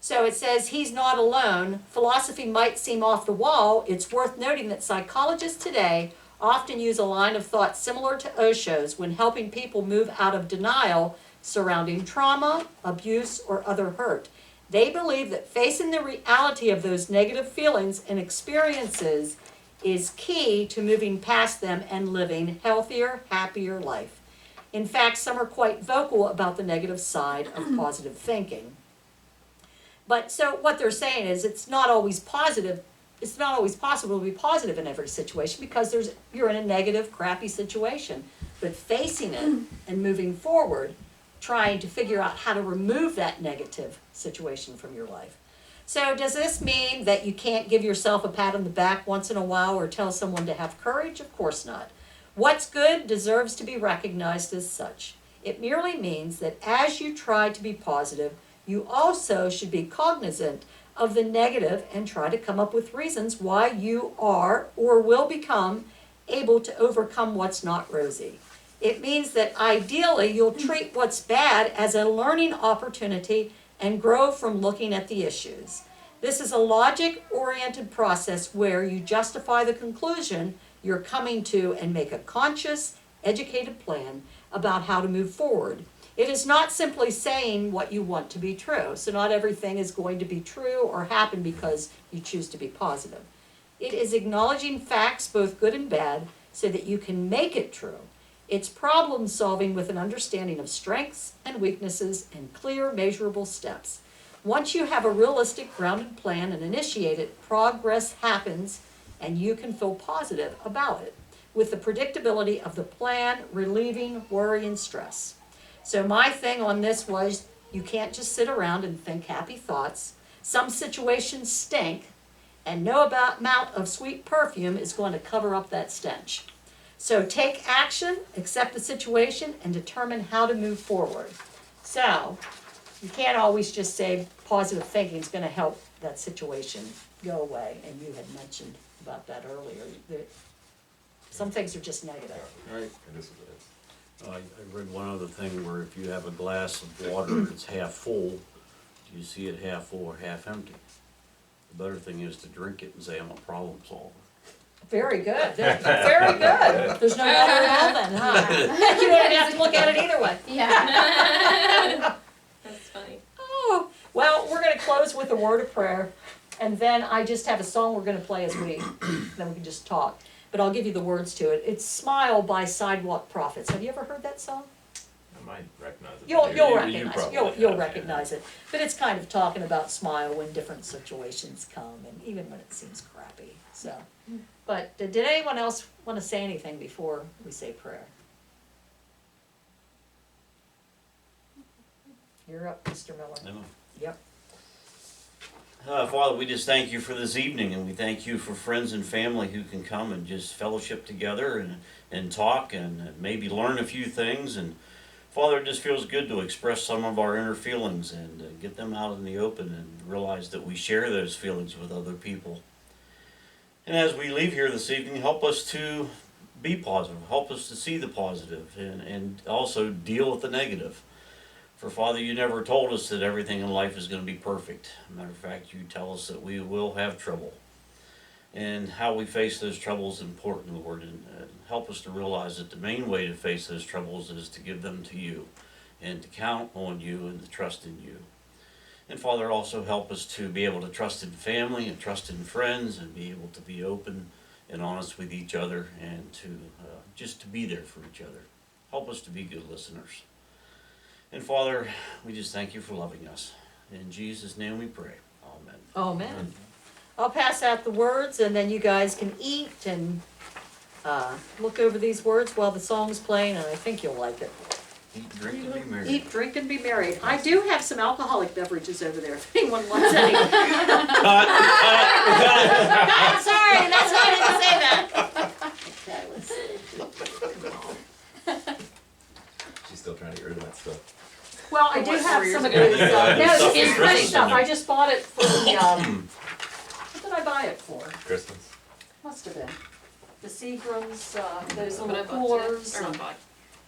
[SPEAKER 1] So it says he's not alone. Philosophy might seem off the wall. It's worth noting that psychologists today often use a line of thought similar to Osho's when helping people move out of denial surrounding trauma, abuse, or other hurt. They believe that facing the reality of those negative feelings and experiences is key to moving past them and living healthier, happier life. In fact, some are quite vocal about the negative side of positive thinking. But so what they're saying is it's not always positive. It's not always possible to be positive in every situation because you're in a negative, crappy situation. But facing it and moving forward, trying to figure out how to remove that negative situation from your life. So does this mean that you can't give yourself a pat on the back once in a while or tell someone to have courage? Of course not. What's good deserves to be recognized as such. It merely means that as you try to be positive, you also should be cognizant of the negative and try to come up with reasons why you are or will become able to overcome what's not rosy. It means that ideally you'll treat what's bad as a learning opportunity and grow from looking at the issues. This is a logic-oriented process where you justify the conclusion you're coming to and make a conscious, educated plan about how to move forward. It is not simply saying what you want to be true. So not everything is going to be true or happen because you choose to be positive. It is acknowledging facts, both good and bad, so that you can make it true. It's problem solving with an understanding of strengths and weaknesses and clear, measurable steps. Once you have a realistic, grounded plan and initiate it, progress happens and you can feel positive about it, with the predictability of the plan relieving worry and stress. So my thing on this was, you can't just sit around and think happy thoughts. Some situations stink, and no amount of sweet perfume is going to cover up that stench. So take action, accept the situation, and determine how to move forward. So you can't always just say positive thinking is going to help that situation go away. And you had mentioned about that earlier. Some things are just negative.
[SPEAKER 3] Right. It is what it is.
[SPEAKER 7] I read one other thing where if you have a glass of water that's half full, do you see it half full or half empty? The better thing is to drink it and say, I'm a problem solver.
[SPEAKER 1] Very good. Very good. There's no water at all then, huh? You don't even have to look at it either way.
[SPEAKER 4] Yeah.
[SPEAKER 2] That's funny.
[SPEAKER 1] Oh, well, we're going to close with a word of prayer, and then I just have a song we're going to play then we can just talk. But I'll give you the words to it. It's Smile by Sidewalk Prophets. Have you ever heard that song?
[SPEAKER 6] I might recognize it.
[SPEAKER 1] You'll
[SPEAKER 6] You
[SPEAKER 1] recognize it.
[SPEAKER 6] probably
[SPEAKER 1] You'll
[SPEAKER 6] have,
[SPEAKER 1] recognize it. But it's kind of talking about smile when different situations come, and even when it seems crappy. So, but did anyone else want to say anything before we say prayer? You're up, Mr. Miller.
[SPEAKER 7] Am I?
[SPEAKER 1] Yep.
[SPEAKER 7] Father, we just thank you for this evening, and we thank you for friends and family who can come and just fellowship together and talk and maybe learn a few things. And Father, it just feels good to express some of our inner feelings and get them out in the open and realize that we share those feelings with other people. And as we leave here this evening, help us to be positive. Help us to see the positive and also deal with the negative. For Father, you never told us that everything in life is going to be perfect. Matter of fact, you tell us that we will have trouble. And how we face those troubles is important, Lord. And help us to realize that the main way to face those troubles is to give them to you and to count on you and to trust in you. And Father, also help us to be able to trust in family and trust in friends and be able to be open and honest with each other and to just to be there for each other. Help us to be good listeners. And Father, we just thank you for loving us. In Jesus' name we pray. Amen.
[SPEAKER 1] Amen. I'll pass out the words and then you guys can eat and look over these words while the song's playing, and I think you'll like it.
[SPEAKER 7] Eat, drink, and be merry.
[SPEAKER 1] Eat, drink, and be merry. I do have some alcoholic beverages over there if anyone wants any.
[SPEAKER 7] Cut.
[SPEAKER 1] I'm sorry, that's why I didn't say that. Okay, let's see.
[SPEAKER 6] She's still trying to get rid of that stuff.
[SPEAKER 1] Well, I do
[SPEAKER 2] What,
[SPEAKER 1] have
[SPEAKER 2] 4
[SPEAKER 1] some of
[SPEAKER 2] years
[SPEAKER 1] those,
[SPEAKER 2] ago?
[SPEAKER 1] no,
[SPEAKER 7] Stuff
[SPEAKER 1] it's
[SPEAKER 7] for
[SPEAKER 1] fresh
[SPEAKER 7] Christmas,
[SPEAKER 1] stuff,
[SPEAKER 7] isn't
[SPEAKER 1] I
[SPEAKER 7] it?
[SPEAKER 1] just bought it for the, what did I buy it for?
[SPEAKER 6] Christmas.
[SPEAKER 1] Must have been. The Seagrams, those
[SPEAKER 2] What I
[SPEAKER 1] little
[SPEAKER 2] bought
[SPEAKER 1] coolers,
[SPEAKER 2] too. Or not
[SPEAKER 1] and
[SPEAKER 2] bought.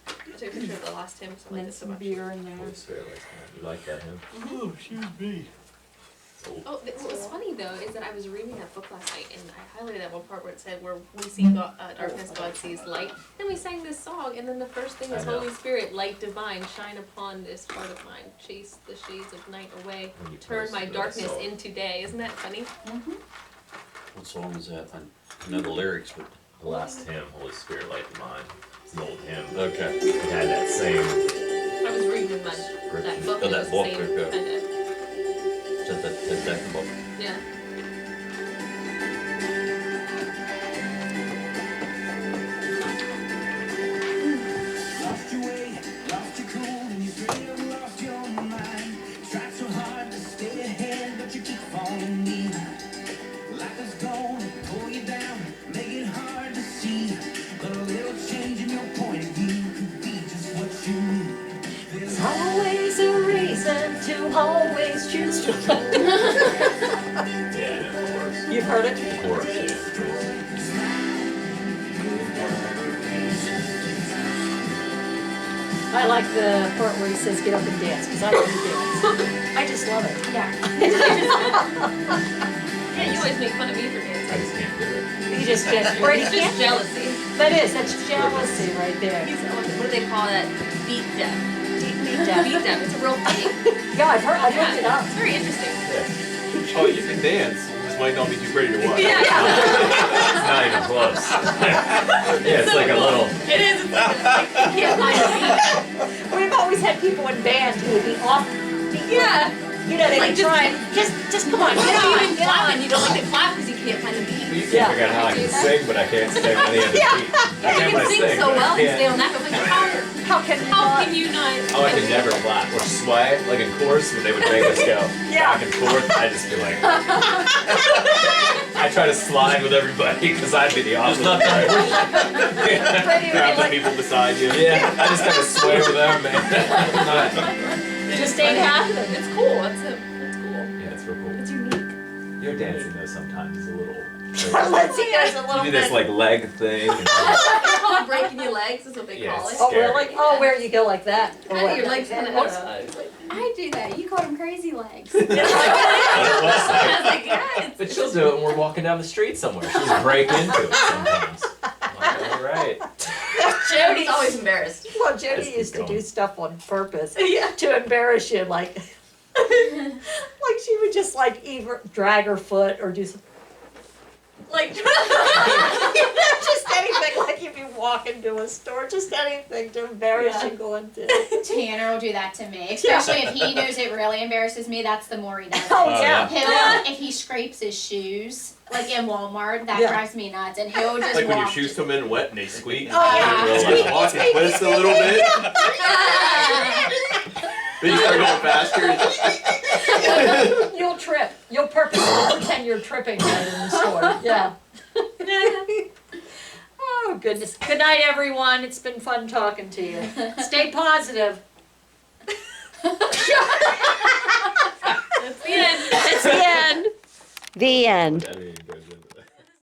[SPEAKER 2] I took a picture of the last time, so I like
[SPEAKER 1] then
[SPEAKER 2] this so
[SPEAKER 1] some
[SPEAKER 2] much.
[SPEAKER 1] beer in there.
[SPEAKER 6] Holy Spirit likes that. You like that, him?
[SPEAKER 7] Oh, excuse me.
[SPEAKER 2] Oh, what was funny though is that I was reading that book last night and I highlighted that one part where it said where we see God, darkness, God sees light. Then we sang this song, and then the first thing is
[SPEAKER 6] I know.
[SPEAKER 2] Holy Spirit, light divine, shine upon this heart of mine, chase the shades of night away,
[SPEAKER 6] When you
[SPEAKER 2] turn my
[SPEAKER 6] posted it, I
[SPEAKER 2] darkness
[SPEAKER 6] saw it.
[SPEAKER 2] into day. Isn't that funny?
[SPEAKER 7] What song is that? I know the lyrics, but...
[SPEAKER 6] The last hymn, Holy Spirit, light the mind. It's an old hymn.
[SPEAKER 7] Okay.
[SPEAKER 6] It had that same.
[SPEAKER 2] I was reading that book.
[SPEAKER 7] Oh,
[SPEAKER 2] And it
[SPEAKER 7] that
[SPEAKER 2] was
[SPEAKER 7] book,
[SPEAKER 2] the same
[SPEAKER 7] okay.
[SPEAKER 2] kinda,
[SPEAKER 7] That book.
[SPEAKER 2] yeah.
[SPEAKER 8] Lost your way, lost your cool, and you feel lost your mind. Tried so hard to stay ahead, but you keep falling behind. Life is gonna pull you down, make it hard to see. But a little change in your point of view could be just what you need. There's
[SPEAKER 1] Always a reason to always choose to.
[SPEAKER 6] Yeah, of course.
[SPEAKER 1] You've heard it?
[SPEAKER 6] Of course, yeah.
[SPEAKER 1] I like the part where he says get up and dance, because I love to dance. I just love it.
[SPEAKER 4] Yeah.
[SPEAKER 2] Yeah, you always make fun of me for
[SPEAKER 6] I
[SPEAKER 2] dancing.
[SPEAKER 6] just can't do it.
[SPEAKER 1] You just can't, or you
[SPEAKER 2] It's
[SPEAKER 1] can't.
[SPEAKER 2] just jealousy.
[SPEAKER 1] That's jealousy right there.
[SPEAKER 2] What do they call that? Beat deaf.
[SPEAKER 1] Beat deaf.
[SPEAKER 2] Beat deaf. It's a real thing.
[SPEAKER 1] Yeah, I've looked it up.
[SPEAKER 2] It's very interesting.
[SPEAKER 5] Oh, you can dance. You just might not be too pretty to watch.
[SPEAKER 2] Yeah.
[SPEAKER 6] It's not even close. Yeah, it's like a little.
[SPEAKER 2] It is. It's like you can't find a beat.
[SPEAKER 1] We've always had people in band who would be off beat.
[SPEAKER 2] Yeah.
[SPEAKER 1] You know, they
[SPEAKER 2] Like,
[SPEAKER 1] would
[SPEAKER 2] just-
[SPEAKER 1] try, just come on,
[SPEAKER 2] You
[SPEAKER 1] get
[SPEAKER 2] don't
[SPEAKER 1] on,
[SPEAKER 2] even
[SPEAKER 1] get
[SPEAKER 2] clap
[SPEAKER 1] on.
[SPEAKER 2] and you don't like to clap because you can't find the beat.
[SPEAKER 6] You
[SPEAKER 1] Yeah.
[SPEAKER 6] can't figure out how I can sing, but I can't stay on any other beat. I
[SPEAKER 2] Yeah,
[SPEAKER 6] can
[SPEAKER 2] you
[SPEAKER 6] when I
[SPEAKER 2] can sing so
[SPEAKER 6] but I
[SPEAKER 2] well and
[SPEAKER 6] can't-
[SPEAKER 2] stay on that, but like,
[SPEAKER 1] How can you
[SPEAKER 2] how
[SPEAKER 1] not?
[SPEAKER 2] can you not?
[SPEAKER 6] Oh, I could never clap or sway, like in chorus when they would make us go
[SPEAKER 1] Yeah.
[SPEAKER 6] back and forth. I'd just be like, I try to slide with everybody because I'd be the opposite.
[SPEAKER 1] But it would
[SPEAKER 5] Grab
[SPEAKER 1] be
[SPEAKER 5] the
[SPEAKER 1] like,
[SPEAKER 5] people beside you.
[SPEAKER 6] Yeah, I just kind of sway with them, man. Not-
[SPEAKER 1] just ain't happening.
[SPEAKER 2] It's cool. It's cool.
[SPEAKER 6] yeah, it's real cool.
[SPEAKER 2] It's unique.
[SPEAKER 6] Your dancing though sometimes is a little.
[SPEAKER 1] Lindsay does a
[SPEAKER 6] You
[SPEAKER 1] little
[SPEAKER 6] do this
[SPEAKER 1] bit.
[SPEAKER 6] like leg thing. And
[SPEAKER 2] It's called breaking your legs. Is what they
[SPEAKER 6] Yeah,
[SPEAKER 2] call it.
[SPEAKER 6] it's
[SPEAKER 1] Oh,
[SPEAKER 6] scary.
[SPEAKER 1] really? Oh, where you go like that? Or
[SPEAKER 2] I
[SPEAKER 1] what?
[SPEAKER 2] think your legs kind of.
[SPEAKER 4] I do that. You call them crazy legs.
[SPEAKER 6] What it was like.
[SPEAKER 2] I was like, yeah. It's,
[SPEAKER 6] But she'll do it when we're walking down the street somewhere. She'll just break into it sometimes. I'm like, all right.
[SPEAKER 2] Jody's always embarrassed.
[SPEAKER 1] Well, Jody
[SPEAKER 6] Let's keep
[SPEAKER 1] used to
[SPEAKER 6] going.
[SPEAKER 1] do stuff on purpose
[SPEAKER 2] Yeah.
[SPEAKER 1] to embarrass you, like, like she would just like either drag her foot or do some,
[SPEAKER 2] Like.
[SPEAKER 1] you know, just anything. Like if you walk into a store, just anything to embarrass
[SPEAKER 2] Yeah.
[SPEAKER 1] you going to.
[SPEAKER 4] Tanner will do that to me, especially if he knows it really embarrasses me. That's the more he does.
[SPEAKER 1] Oh,
[SPEAKER 6] Oh,
[SPEAKER 1] yeah.
[SPEAKER 4] He'll, if he scrapes his shoes, like in Walmart, that
[SPEAKER 1] Yeah.
[SPEAKER 4] drives me nuts, and he'll just
[SPEAKER 5] Like when your
[SPEAKER 4] walk.
[SPEAKER 5] shoes come in wet and they squeak.
[SPEAKER 1] Oh,
[SPEAKER 4] yeah.
[SPEAKER 5] You
[SPEAKER 6] Squeak,
[SPEAKER 5] like walk and twist a little bit. Then you start going faster.
[SPEAKER 1] You'll trip. You'll purposely pretend you're tripping right in the store. Yeah. Oh, goodness. Good night, everyone. It's been fun talking to you. Stay positive.
[SPEAKER 2] That's the end.
[SPEAKER 1] It's the end. The end.
[SPEAKER 6] There you go.